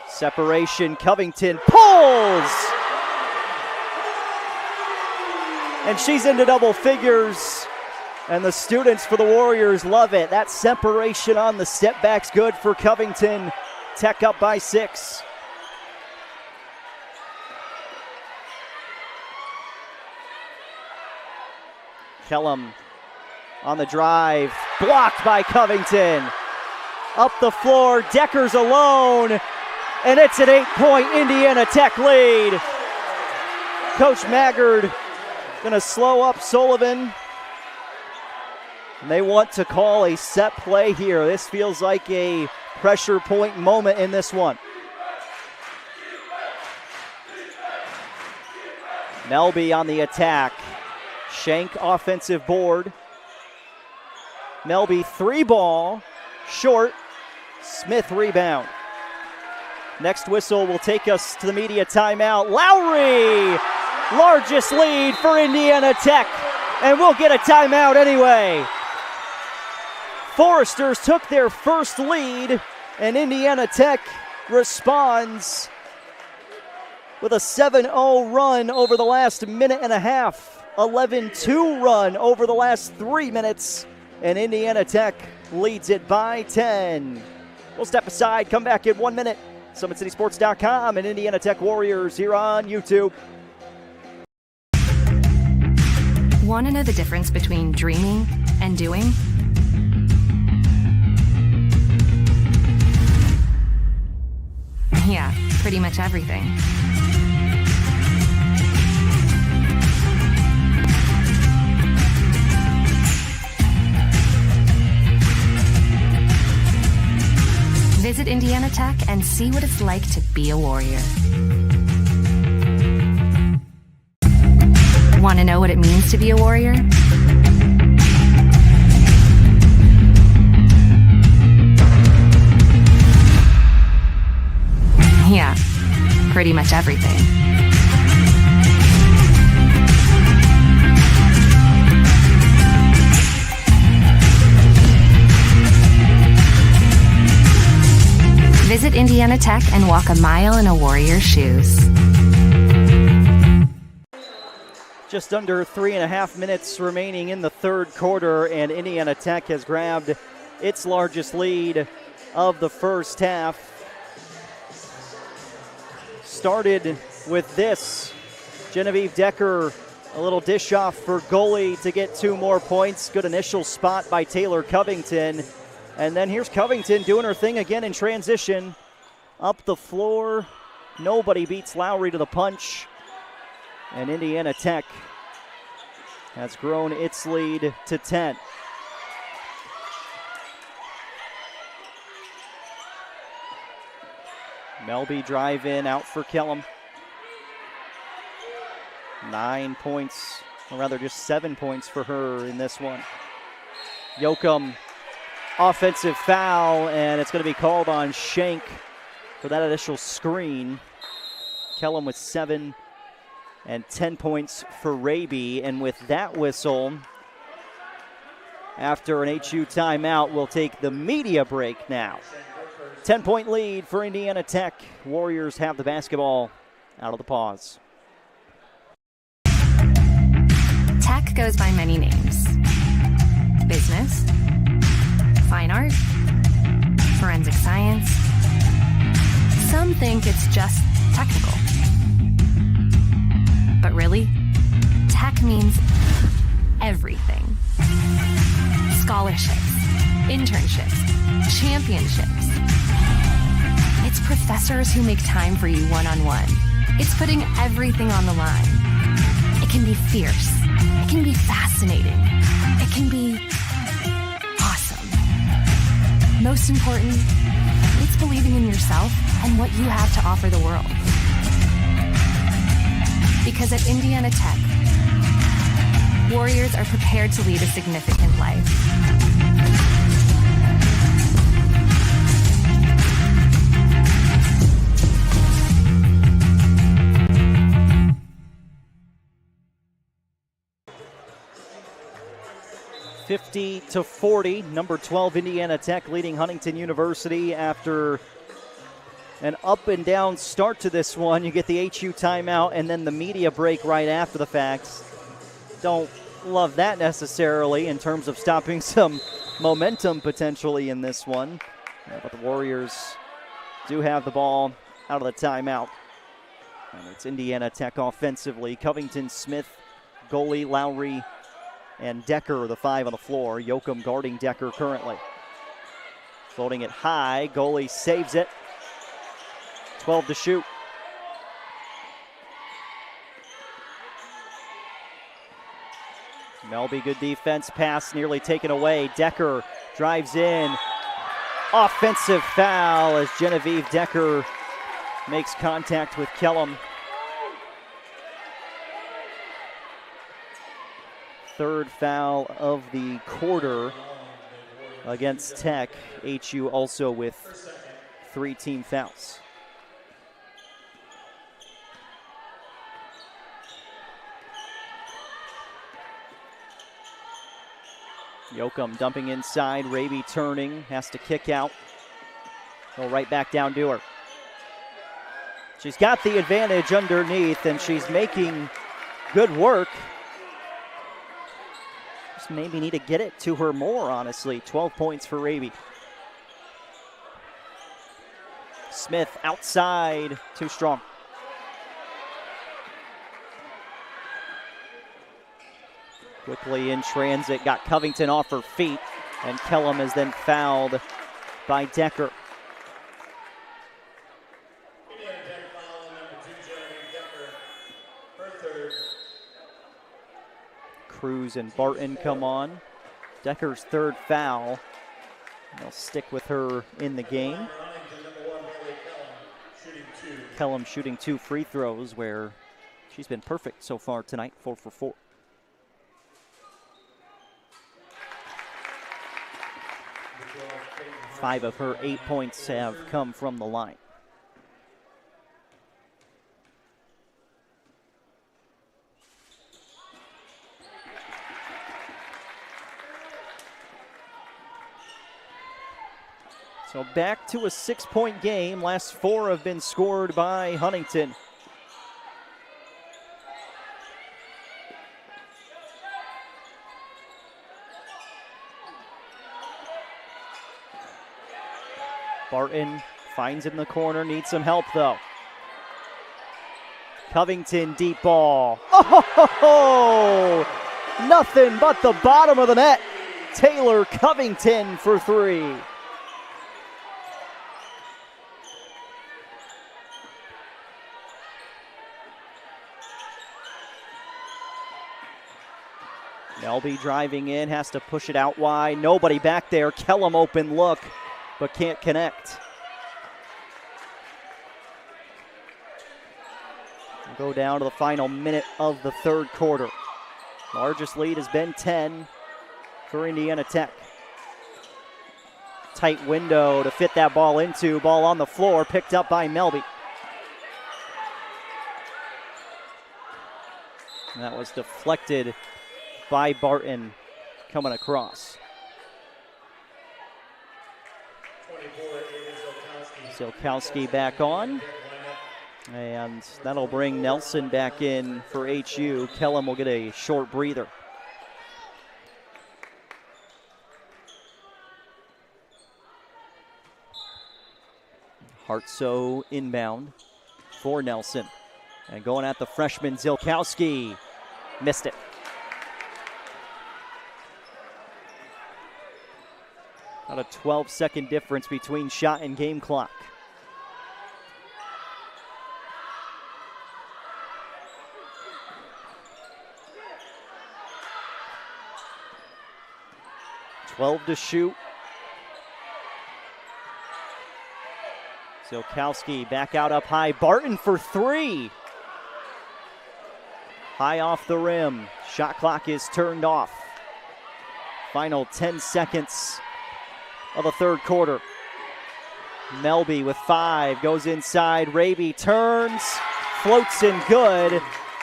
Separation, Covington pulls! And she's into double figures. And the students for the Warriors love it. That separation on the step back's good for Covington. Tech up by 6. Kellum on the drive, blocked by Covington. Up the floor, Decker's alone, and it's an 8-point Indiana Tech lead. Coach Maggard gonna slow up Sullivan. And they want to call a set play here. This feels like a pressure point moment in this one. Melby on the attack. Shank offensive board. Melby 3-ball, short. Smith rebound. Next whistle will take us to the media timeout. Lowry, largest lead for Indiana Tech, and we'll get a timeout anyway. Foresters took their first lead, and Indiana Tech responds with a 7-0 run over the last minute and a half. 11-2 run over the last 3 minutes, and Indiana Tech leads it by 10. We'll step aside, come back in 1 minute. SummitCitySports.com and Indiana Tech Warriors here on YouTube. Want to know the difference between dreaming and doing? Yeah, pretty much everything. Visit Indiana Tech and see what it's like to be a Warrior. Want to know what it means to be a Warrior? Yeah, pretty much everything. Visit Indiana Tech and walk a mile in a Warrior's shoes. Just under 3.5 minutes remaining in the third quarter, and Indiana Tech has grabbed its largest lead of the first half. Started with this. Genevieve Decker, a little dish off for goalie to get 2 more points. Good initial spot by Taylor Covington. And then here's Covington doing her thing again in transition. Up the floor. Nobody beats Lowry to the punch. And Indiana Tech has grown its lead to 10. Melby drive in, out for Kellum. 9 points, or rather just 7 points for her in this one. Yoakum, offensive foul, and it's going to be called on Shank for that initial screen. Kellum with 7 and 10 points for Raby, and with that whistle, after an HU timeout, we'll take the media break now. 10-point lead for Indiana Tech. Warriors have the basketball out of the pause. Tech goes by many names. Business, fine art, forensic science. Some think it's just technical. But really, tech means everything. Scholarships, internships, championships. It's professors who make time for you one-on-one. It's putting everything on the line. It can be fierce. It can be fascinating. It can be awesome. Most important, it's believing in yourself and what you have to offer the world. Because at Indiana Tech, Warriors are prepared to lead a significant life. (50-40), number 12 Indiana Tech leading Huntington University after an up and down start to this one. You get the HU timeout and then the media break right after the facts. Don't love that necessarily in terms of stopping some momentum potentially in this one. But the Warriors do have the ball out of the timeout. And it's Indiana Tech offensively. Covington, Smith, goalie, Lowry, and Decker, the 5 on the floor. Yoakum guarding Decker currently. Floating it high. Goalie saves it. 12 to shoot. Melby, good defense. Pass nearly taken away. Decker drives in. Offensive foul as Genevieve Decker makes contact with Kellum. Third foul of the quarter against Tech. HU also with 3 team fouls. Yoakum dumping inside. Raby turning. Has to kick out. Go right back down to her. She's got the advantage underneath, and she's making good work. Just maybe need to get it to her more, honestly. 12 points for Raby. Smith outside. Too strong. Quickly in transit, got Covington off her feet, and Kellum is then fouled by Decker. Cruz and Barton come on. Decker's third foul. They'll stick with her in the game. Kellum shooting 2 free throws where she's been perfect so far tonight, 4 for 4. Five of her 8 points have come from the line. So back to a 6-point game. Last 4 have been scored by Huntington. Barton finds it in the corner, needs some help though. Covington, deep ball. Oh, nothing but the bottom of the net. Taylor Covington for 3. Melby driving in, has to push it out wide. Nobody back there. Kellum open look, but can't connect. We'll go down to the final minute of the third quarter. Largest lead has been 10 for Indiana Tech. Tight window to fit that ball into. Ball on the floor, picked up by Melby. And that was deflected by Barton coming across. Zilkowski back on. And that'll bring Nelson back in for HU. Kellum will get a short breather. Hartsoe inbound for Nelson. And going at the freshman Zilkowski. Missed it. About a 12-second difference between shot and game clock. .12 to shoot. Zilkowski back out up high. Barton for 3. High off the rim. Shot clock is turned off. Final 10 seconds of the third quarter. Melby with 5, goes inside. Raby turns, floats in good,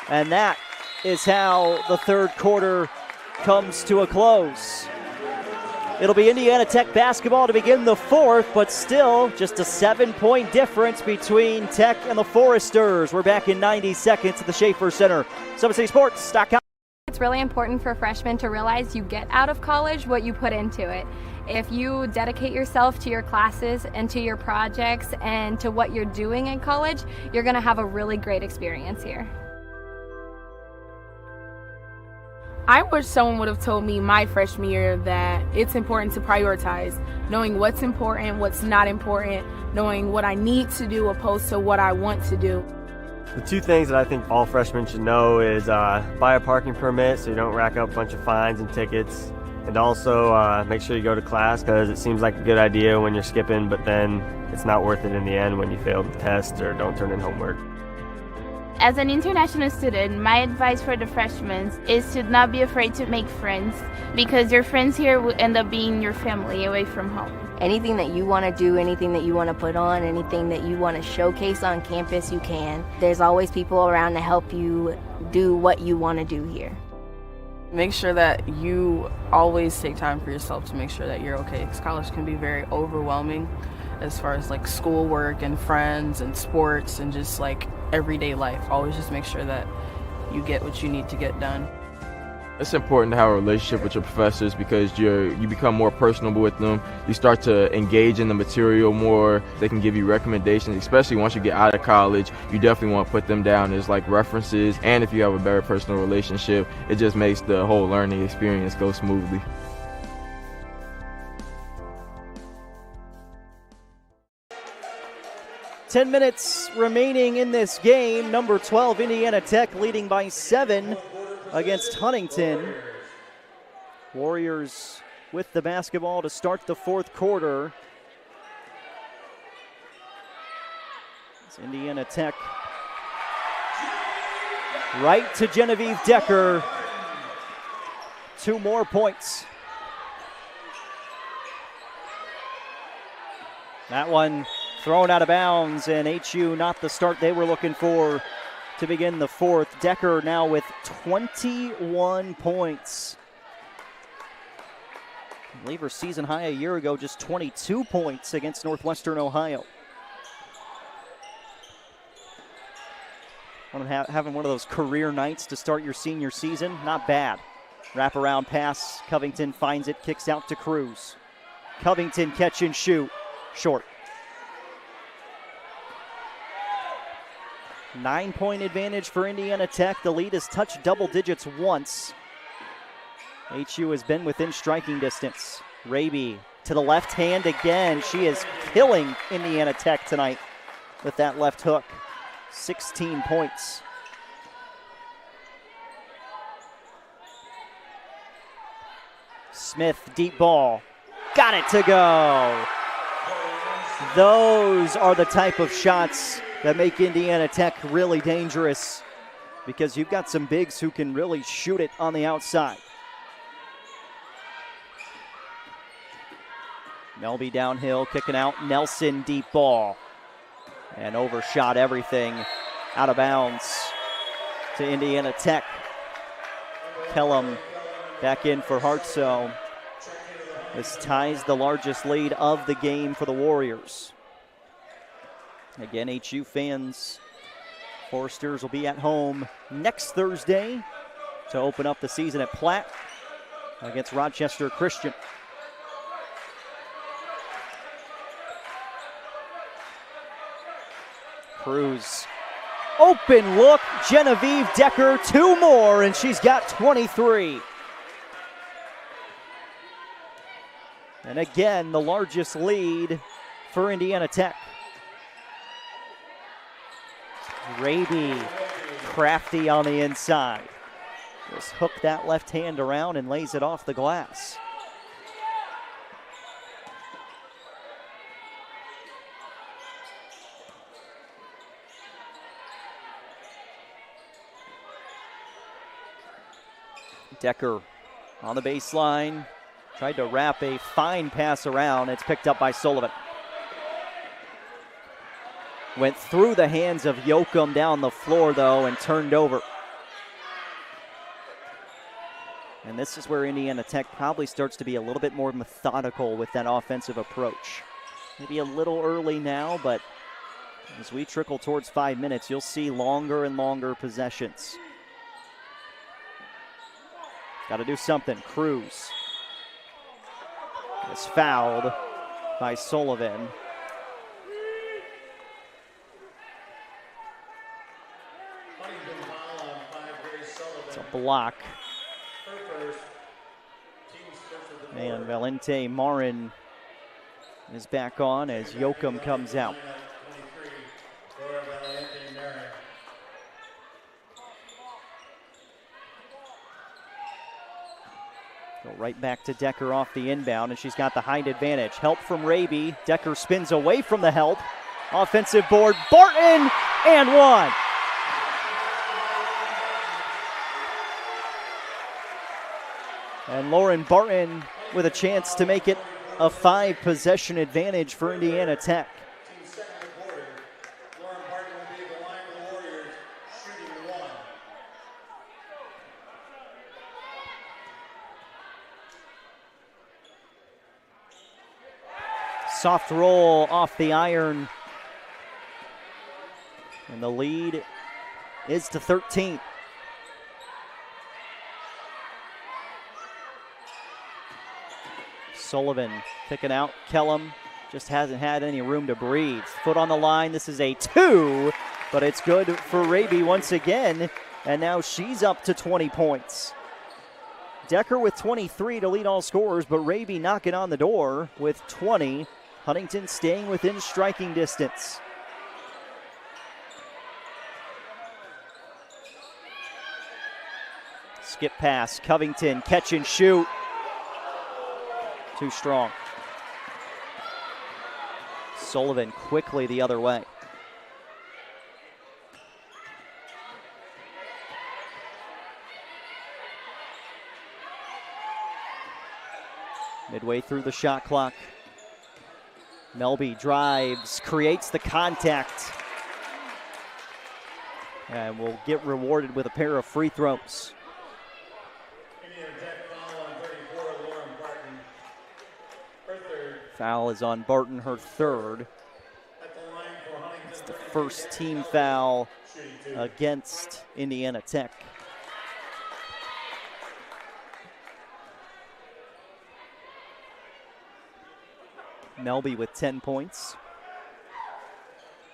and that is how the third quarter comes to a close. It'll be Indiana Tech basketball to begin the fourth, but still just a 7-point difference between Tech and the Foresters. We're back in 90 seconds at the Schaefer Center. SummitCitySports.com. It's really important for freshmen to realize you get out of college what you put into it. If you dedicate yourself to your classes and to your projects and to what you're doing in college, you're going to have a really great experience here. I wish someone would have told me my freshman year that it's important to prioritize, knowing what's important, what's not important, knowing what I need to do opposed to what I want to do. The two things that I think all freshmen should know is buy a parking permit so you don't rack up a bunch of fines and tickets. And also make sure you go to class, because it seems like a good idea when you're skipping, but then it's not worth it in the end when you fail the test or don't turn in homework. As an international student, my advice for the freshmen is to not be afraid to make friends, because your friends here will end up being your family away from home. Anything that you want to do, anything that you want to put on, anything that you want to showcase on campus, you can. There's always people around to help you do what you want to do here. Make sure that you always take time for yourself to make sure that you're okay, because college can be very overwhelming as far as like schoolwork and friends and sports and just like everyday life. Always just make sure that you get what you need to get done. It's important to have a relationship with your professors, because you become more personable with them. You start to engage in the material more. They can give you recommendations, especially once you get out of college. You definitely want to put them down as like references. And if you have a better personal relationship, it just makes the whole learning experience go smoothly. Ten minutes remaining in this game. Number 12, Indiana Tech leading by 7 against Huntington. Warriors with the basketball to start the fourth quarter. It's Indiana Tech right to Genevieve Decker. 2 more points. That one thrown out of bounds, and HU not the start they were looking for to begin the fourth. Decker now with 21 points. I believe her season high a year ago, just 22 points against Northwestern Ohio. Having one of those career nights to start your senior season, not bad. Wraparound pass, Covington finds it, kicks out to Cruz. Covington catch and shoot, short. 9-point advantage for Indiana Tech. The lead has touched double digits once. HU has been within striking distance. Raby to the left hand again. She is killing Indiana Tech tonight with that left hook. 16 points. Smith, deep ball. Got it to go. Those are the type of shots that make Indiana Tech really dangerous, because you've got some bigs who can really shoot it on the outside. Melby downhill, kicking out. Nelson, deep ball. And overshot everything, out of bounds to Indiana Tech. Kellum back in for Hartsoe. This ties the largest lead of the game for the Warriors. Again, HU fans, Foresters will be at home next Thursday to open up the season at Platt against Rochester Christian. Cruz, open look, Genevieve Decker, 2 more, and she's got 23. And again, the largest lead for Indiana Tech. Raby, crafty on the inside. Just hook that left hand around and lays it off the glass. Decker on the baseline. Tried to wrap a fine pass around. It's picked up by Sullivan. Went through the hands of Yoakum down the floor, though, and turned over. And this is where Indiana Tech probably starts to be a little bit more methodical with that offensive approach. Maybe a little early now, but as we trickle towards 5 minutes, you'll see longer and longer possessions. Got to do something. Cruz is fouled by Sullivan. It's a block. And Valente Marin is back on as Yoakum comes out. Go right back to Decker off the inbound, and she's got the height advantage. Help from Raby. Decker spins away from the help. Offensive board, Barton, and one. And Lauren Barton with a chance to make it a 5-possession advantage for Indiana Tech. Soft roll off the iron. And the lead is to 13. Sullivan picking out Kellum. Just hasn't had any room to breathe. Foot on the line. This is a 2, but it's good for Raby once again. And now she's up to 20 points. Decker with 23 to lead all scorers, but Raby knocking on the door with 20. Huntington staying within striking distance. Skip pass. Covington catch and shoot. Too strong. Sullivan quickly the other way. Midway through the shot clock. Melby drives, creates the contact, and will get rewarded with a pair of free throws. Foul is on Barton, her third. It's the first team foul against Indiana Tech. Melby with 10 points.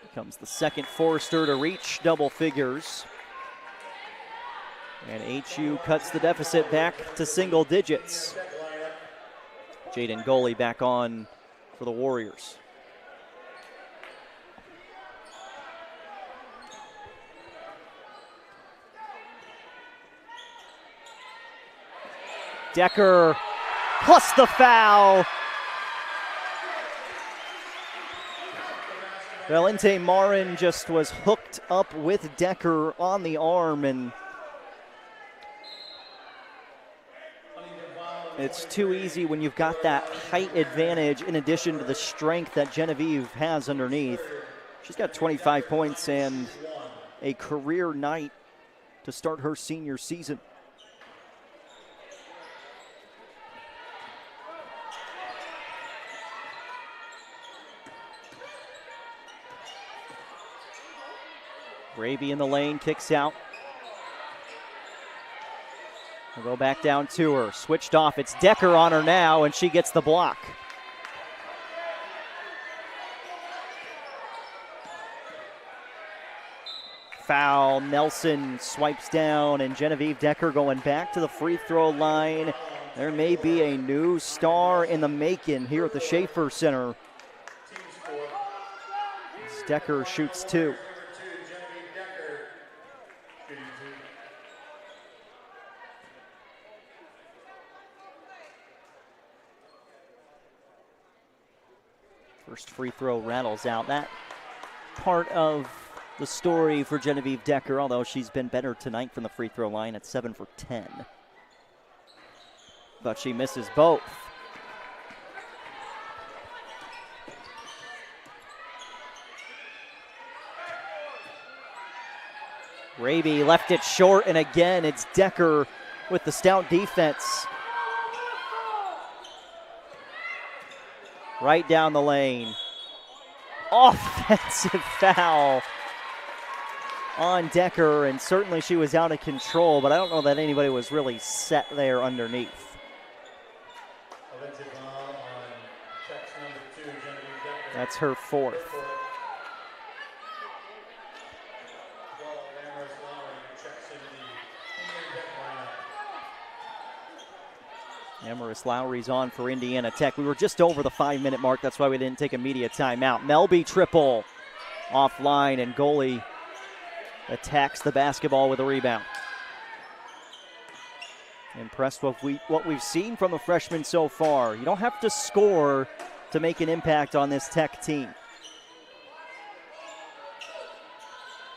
Becomes the second Forrester to reach double figures. And HU cuts the deficit back to single digits. Jaden Goley back on for the Warriors. Decker plus the foul. Valente Marin just was hooked up with Decker on the arm, and it's too easy when you've got that height advantage in addition to the strength that Genevieve has underneath. She's got 25 points and a career night to start her senior season. Raby in the lane, kicks out. We'll go back down to her. Switched off. It's Decker on her now, and she gets the block. Foul. Nelson swipes down, and Genevieve Decker going back to the free throw line. There may be a new star in the making here at the Schaefer Center. Decker shoots 2. First free throw rattles out. That part of the story for Genevieve Decker, although she's been better tonight from the free throw line at 7 for 10. but she misses both. Raby left it short, and again it's Decker with the stout defense. Right down the lane. Offensive foul on Decker, and certainly she was out of control, but I don't know that anybody was really set there underneath. That's her fourth. Amaris Lowry's on for Indiana Tech. We were just over the 5-minute mark. That's why we didn't take a media timeout. Melby triple offline, and goalie attacks the basketball with a rebound. Impressed with what we've seen from the freshmen so far. You don't have to score to make an impact on this Tech team.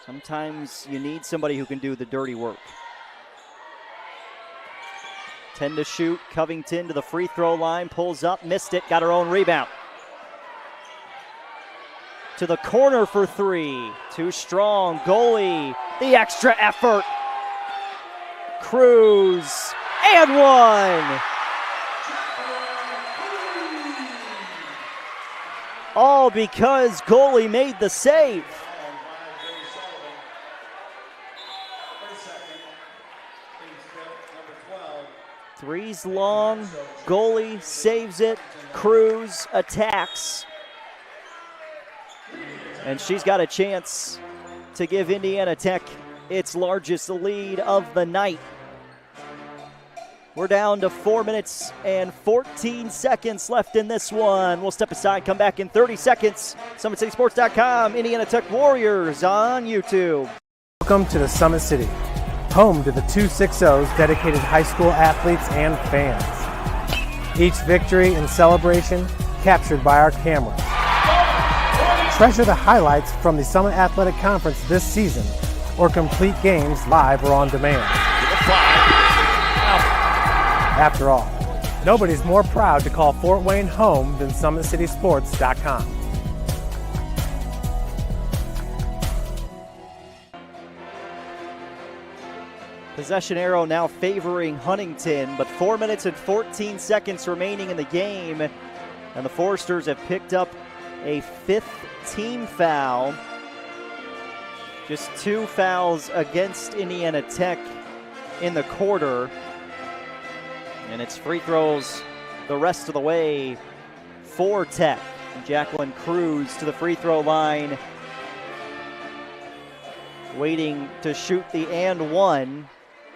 Sometimes you need somebody who can do the dirty work. 10 to shoot. Covington to the free throw line. Pulls up. Missed it. Got her own rebound. To the corner for three. Too strong. Goalie. The extra effort. Cruz. And one. All because goalie made the save. Three's long, goalie saves it, Cruz attacks. And she's got a chance to give Indiana Tech its largest lead of the night. We're down to 4 minutes and 14 seconds left in this one. We'll step aside, come back in 30 seconds. SummitCitySports.com, Indiana Tech Warriors on YouTube. Welcome to the Summit City, home to the 260's dedicated high school athletes and fans. Each victory and celebration captured by our camera. Treasure the highlights from the Summit Athletic Conference this season, or complete games live or on demand. After all, nobody's more proud to call Fort Wayne home than SummitCitySports.com. Possession arrow now favoring Huntington, but 4 minutes and 14 seconds remaining in the game. And the Foresters have picked up a 5th team foul. Just 2 fouls against Indiana Tech in the quarter. And it's free throws the rest of the way for Tech. Jacqueline Cruz to the free throw line, waiting to shoot the and one,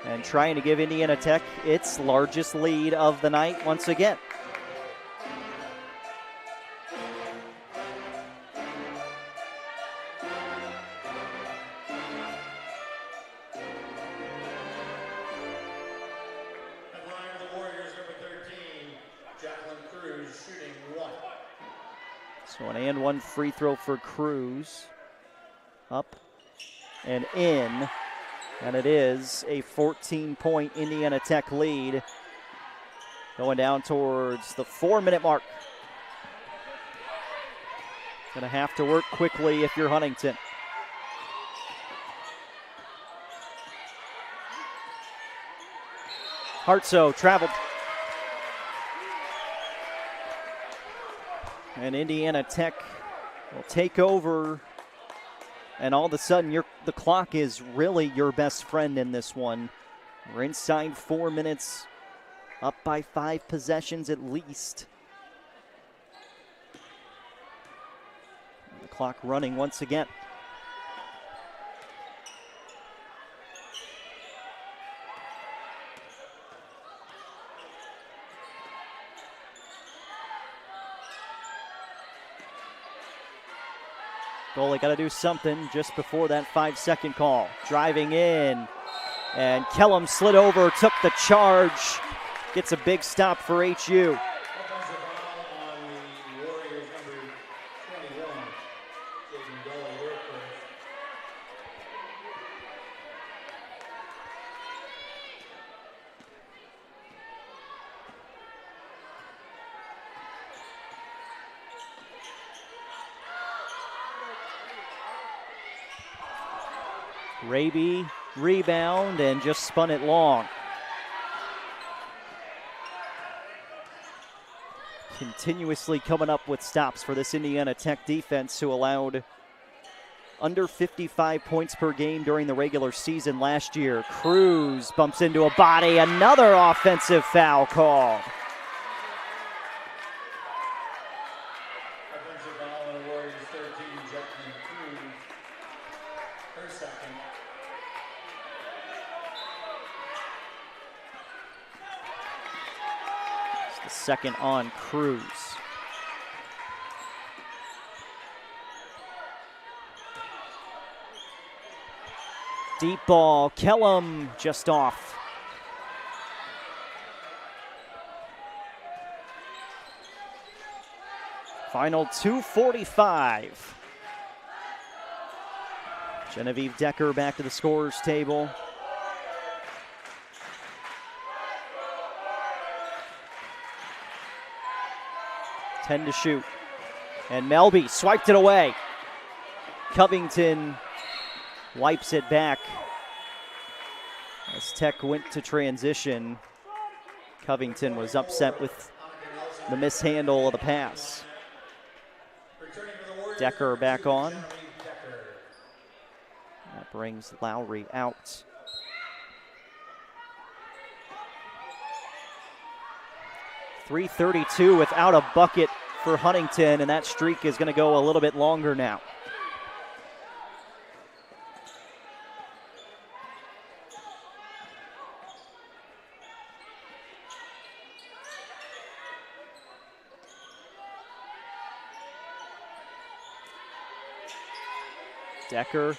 and trying to give Indiana Tech its largest lead of the night once again. So an and one free throw for Cruz. Up and in. And it is a 14-point Indiana Tech lead. Going down towards the 4-minute mark. Gonna have to work quickly if you're Huntington. Hartsoe traveled. And Indiana Tech will take over. And all of a sudden, the clock is really your best friend in this one. We're inside 4 minutes, up by 5 possessions at least. And the clock running once again. Goalie got to do something just before that 5-second call. Driving in, and Kellum slid over, took the charge. Gets a big stop for HU. Raby, rebound, and just spun it long. Continuously coming up with stops for this Indiana Tech defense, who allowed under 55 points per game during the regular season last year. Cruz bumps into a body, another offensive foul called. Offensive foul on the Warriors 13, Jacqueline Cruz. Her second. It's the second on Cruz. Deep ball, Kellum just off. Final 2:45. Genevieve Decker back to the scorer's table. Ten to shoot. And Melby swiped it away. Covington wipes it back. As Tech went to transition, Covington was upset with the mishandle of the pass. Decker back on. That brings Lowry out. .332 without a bucket for Huntington, and that streak is going to go a little bit longer now. Decker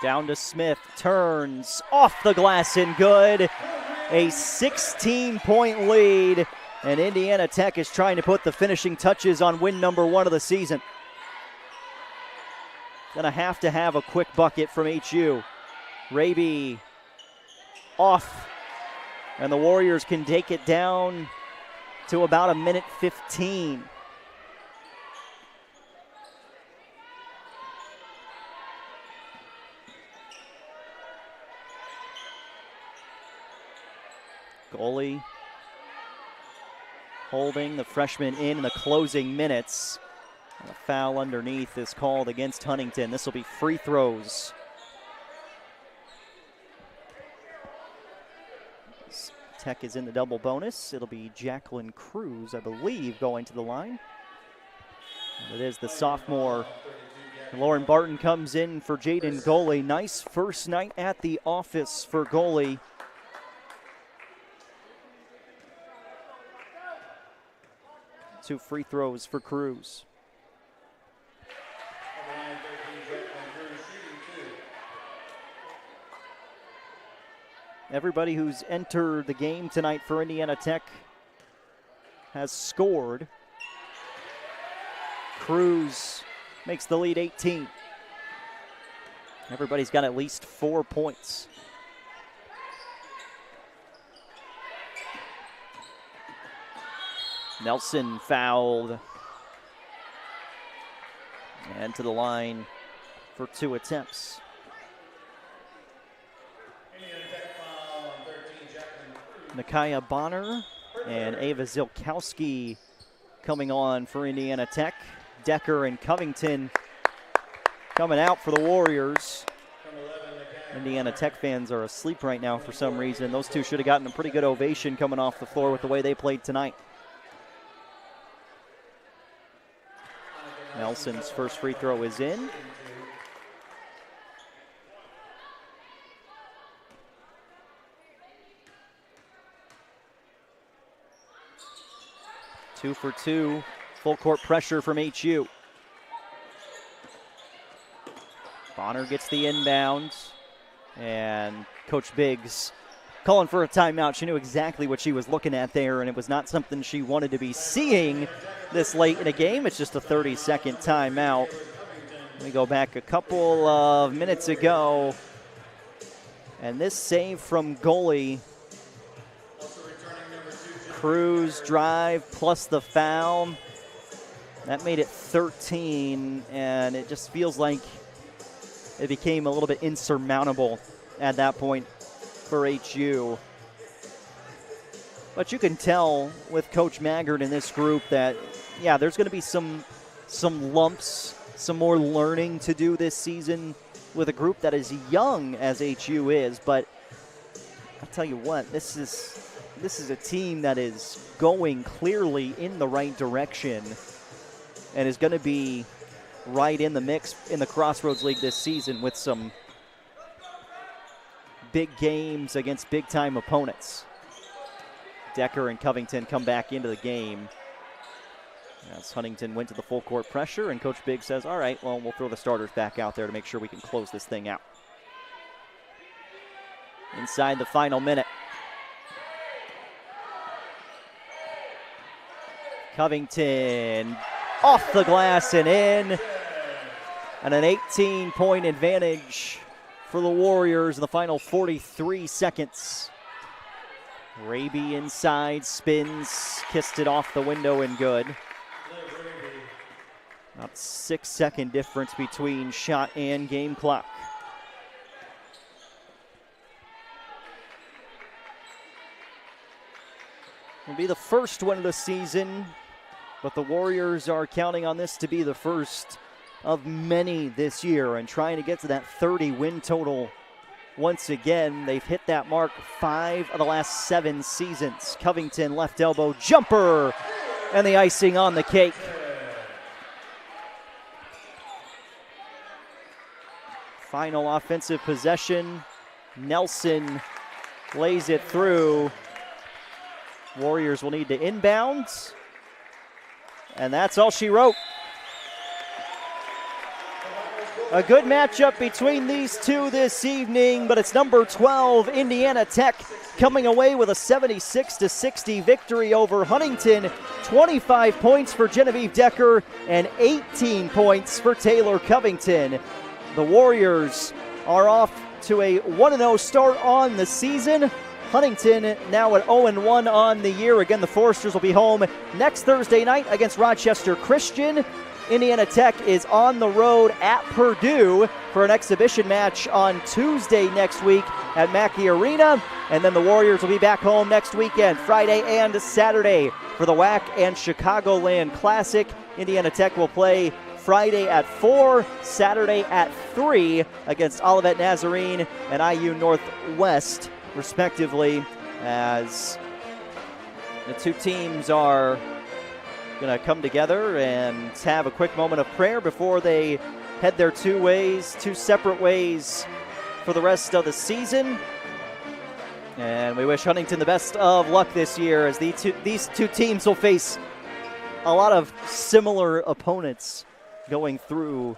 down to Smith, turns off the glass and good. A 16-point lead, and Indiana Tech is trying to put the finishing touches on win number 1 of the season. Gonna have to have a quick bucket from HU. Raby off, and the Warriors can take it down to about a minute 15. Goalie holding the freshman in the closing minutes. And a foul underneath is called against Huntington. This will be free throws. Tech is in the double bonus. It'll be Jacqueline Cruz, I believe, going to the line. And it is the sophomore. Lauren Barton comes in for Jaden Goalie. Nice first night at the office for Goalie. Two free throws for Cruz. Everybody who's entered the game tonight for Indiana Tech has scored. Cruz makes the lead 18. Everybody's got at least 4 points. Nelson fouled. And to the line for 2 attempts. Nakaya Bonner and Ava Zilkowski coming on for Indiana Tech. Decker and Covington coming out for the Warriors. Indiana Tech fans are asleep right now for some reason. Those two should have gotten a pretty good ovation coming off the floor with the way they played tonight. Nelson's first free throw is in. Two for two. Full court pressure from HU. Bonner gets the inbound. And Coach Biggs calling for a timeout. She knew exactly what she was looking at there, and it was not something she wanted to be seeing this late in a game. It's just a 30-second timeout. We go back a couple of minutes ago, and this save from goalie. Cruz drive plus the foul. That made it 13, and it just feels like it became a little bit insurmountable at that point for HU. But you can tell with Coach Maggard in this group that, yeah, there's going to be some lumps, some more learning to do this season with a group that is young as HU is. But I'll tell you what, this is a team that is going clearly in the right direction and is going to be right in the mix in the Crossroads League this season with some big games against big-time opponents. Decker and Covington come back into the game as Huntington went to the full court pressure, and Coach Biggs says, all right, well, we'll throw the starters back out there to make sure we can close this thing out. Inside the final minute. Covington off the glass and in. And an 18-point advantage for the Warriors in the final 43 seconds. Raby inside, spins, kissed it off the window and good. About 6-second difference between shot and game clock. It'll be the first one of the season, but the Warriors are counting on this to be the first of many this year and trying to get to that 30 win total. Once again, they've hit that mark 5 of the last 7 seasons. Covington, left elbow jumper, and the icing on the cake. Final offensive possession. Nelson lays it through. Warriors will need to inbound. And that's all she wrote. A good matchup between these two this evening, but it's number 12, Indiana Tech, coming away with a 76-60 victory over Huntington. 25 points for Genevieve Decker and 18 points for Taylor Covington. The Warriors are off to a 1-0 start on the season. Huntington now at 0-1 on the year. Again, the Foresters will be home next Thursday night against Rochester Christian. Indiana Tech is on the road at Purdue for an exhibition match on Tuesday next week at Mackey Arena. And then the Warriors will be back home next weekend, Friday and Saturday, for the WAC and Chicagoland Classic. Indiana Tech will play Friday at 4, Saturday at 3 against Olivet Nazarene and IU Northwest, respectively, as the two teams are going to come together and have a quick moment of prayer before they head their two separate ways for the rest of the season. And we wish Huntington the best of luck this year, as these two teams will face a lot of similar opponents going through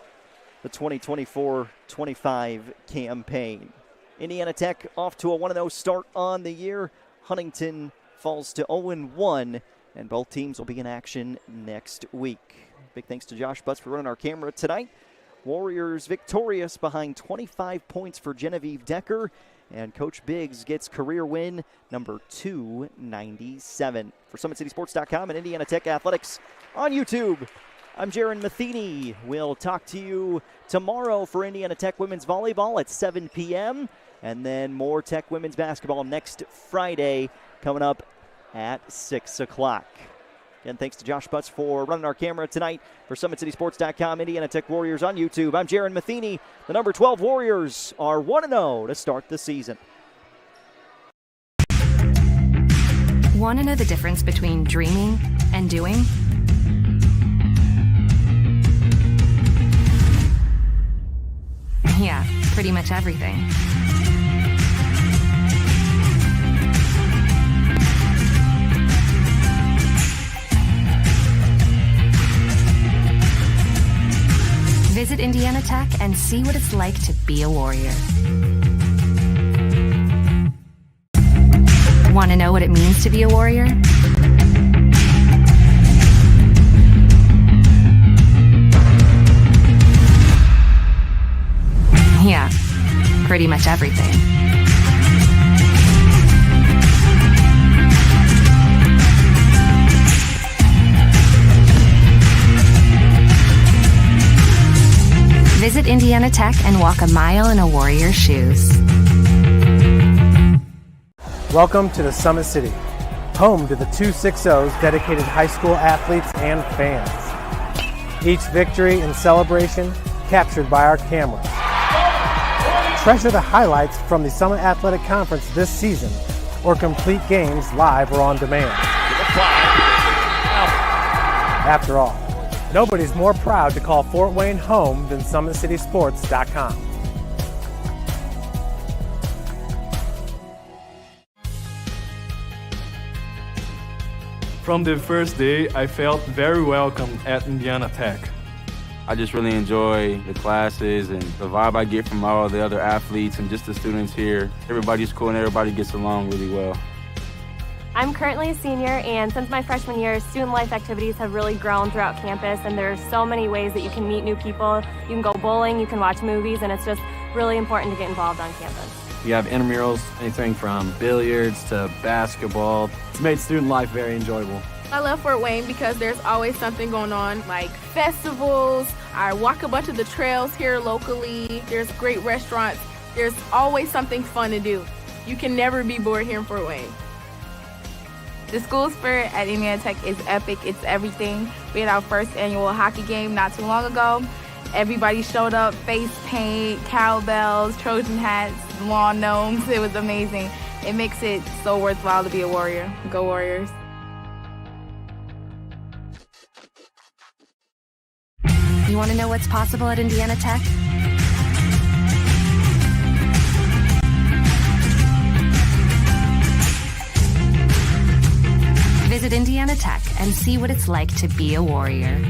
the 2024-25 campaign. Indiana Tech off to a 1-0 start on the year. Huntington falls to 0-1, and both teams will be in action next week. Big thanks to Josh Butts for running our camera tonight. Warriors victorious behind 25 points for Genevieve Decker, and Coach Biggs gets career win number 297. For SummitCitySports.com and Indiana Tech Athletics on YouTube, I'm Jaron Matheny. We'll talk to you tomorrow for Indiana Tech women's volleyball at 7 p.m. and then more Tech women's basketball next Friday coming up at 6 o'clock. Again, thanks to Josh Butts for running our camera tonight. For SummitCitySports.com, Indiana Tech Warriors on YouTube, I'm Jaron Matheny. The number 12 Warriors are 1-0 to start the season. Want to know the difference between dreaming and doing? Yeah, pretty much everything. Visit Indiana Tech and see what it's like to be a Warrior. Want to know what it means to be a Warrior? Yeah, pretty much everything. Visit Visit Indiana Tech and walk a mile in a Warrior's shoes. Welcome to the Summit City, home to the 260's dedicated high school athletes and fans. Each victory and celebration captured by our cameras. Treasure the highlights from the Summit Athletic Conference this season, or complete games live or on demand. After all, nobody's more proud to call Fort Wayne home than SummitCitySports.com. From the first day, I felt very welcome at Indiana Tech. I just really enjoy the classes and the vibe I get from all the other athletes and just the students here. Everybody's cool and everybody gets along really well. I'm currently a senior, and since my freshman year, student life activities have really grown throughout campus, and there's so many ways that you can meet new people. You can go bowling, you can watch movies, and it's just really important to get involved on campus. We have intramurals, anything from billiards to basketball. It's made student life very enjoyable. I love Fort Wayne because there's always something going on, like festivals. I walk a bunch of the trails here locally. There's great restaurants. There's always something fun to do. You can never be bored here in Fort Wayne. The school spirit at Indiana Tech is epic. It's everything. We had our first annual hockey game not too long ago. Everybody showed up, face paint, cowbells, Trojan hats, lawn gnomes. It was amazing. It makes it so worthwhile to be a Warrior. Go Warriors. You want to know what's possible at Indiana Tech? Visit Indiana Tech and see what it's like to be a Warrior.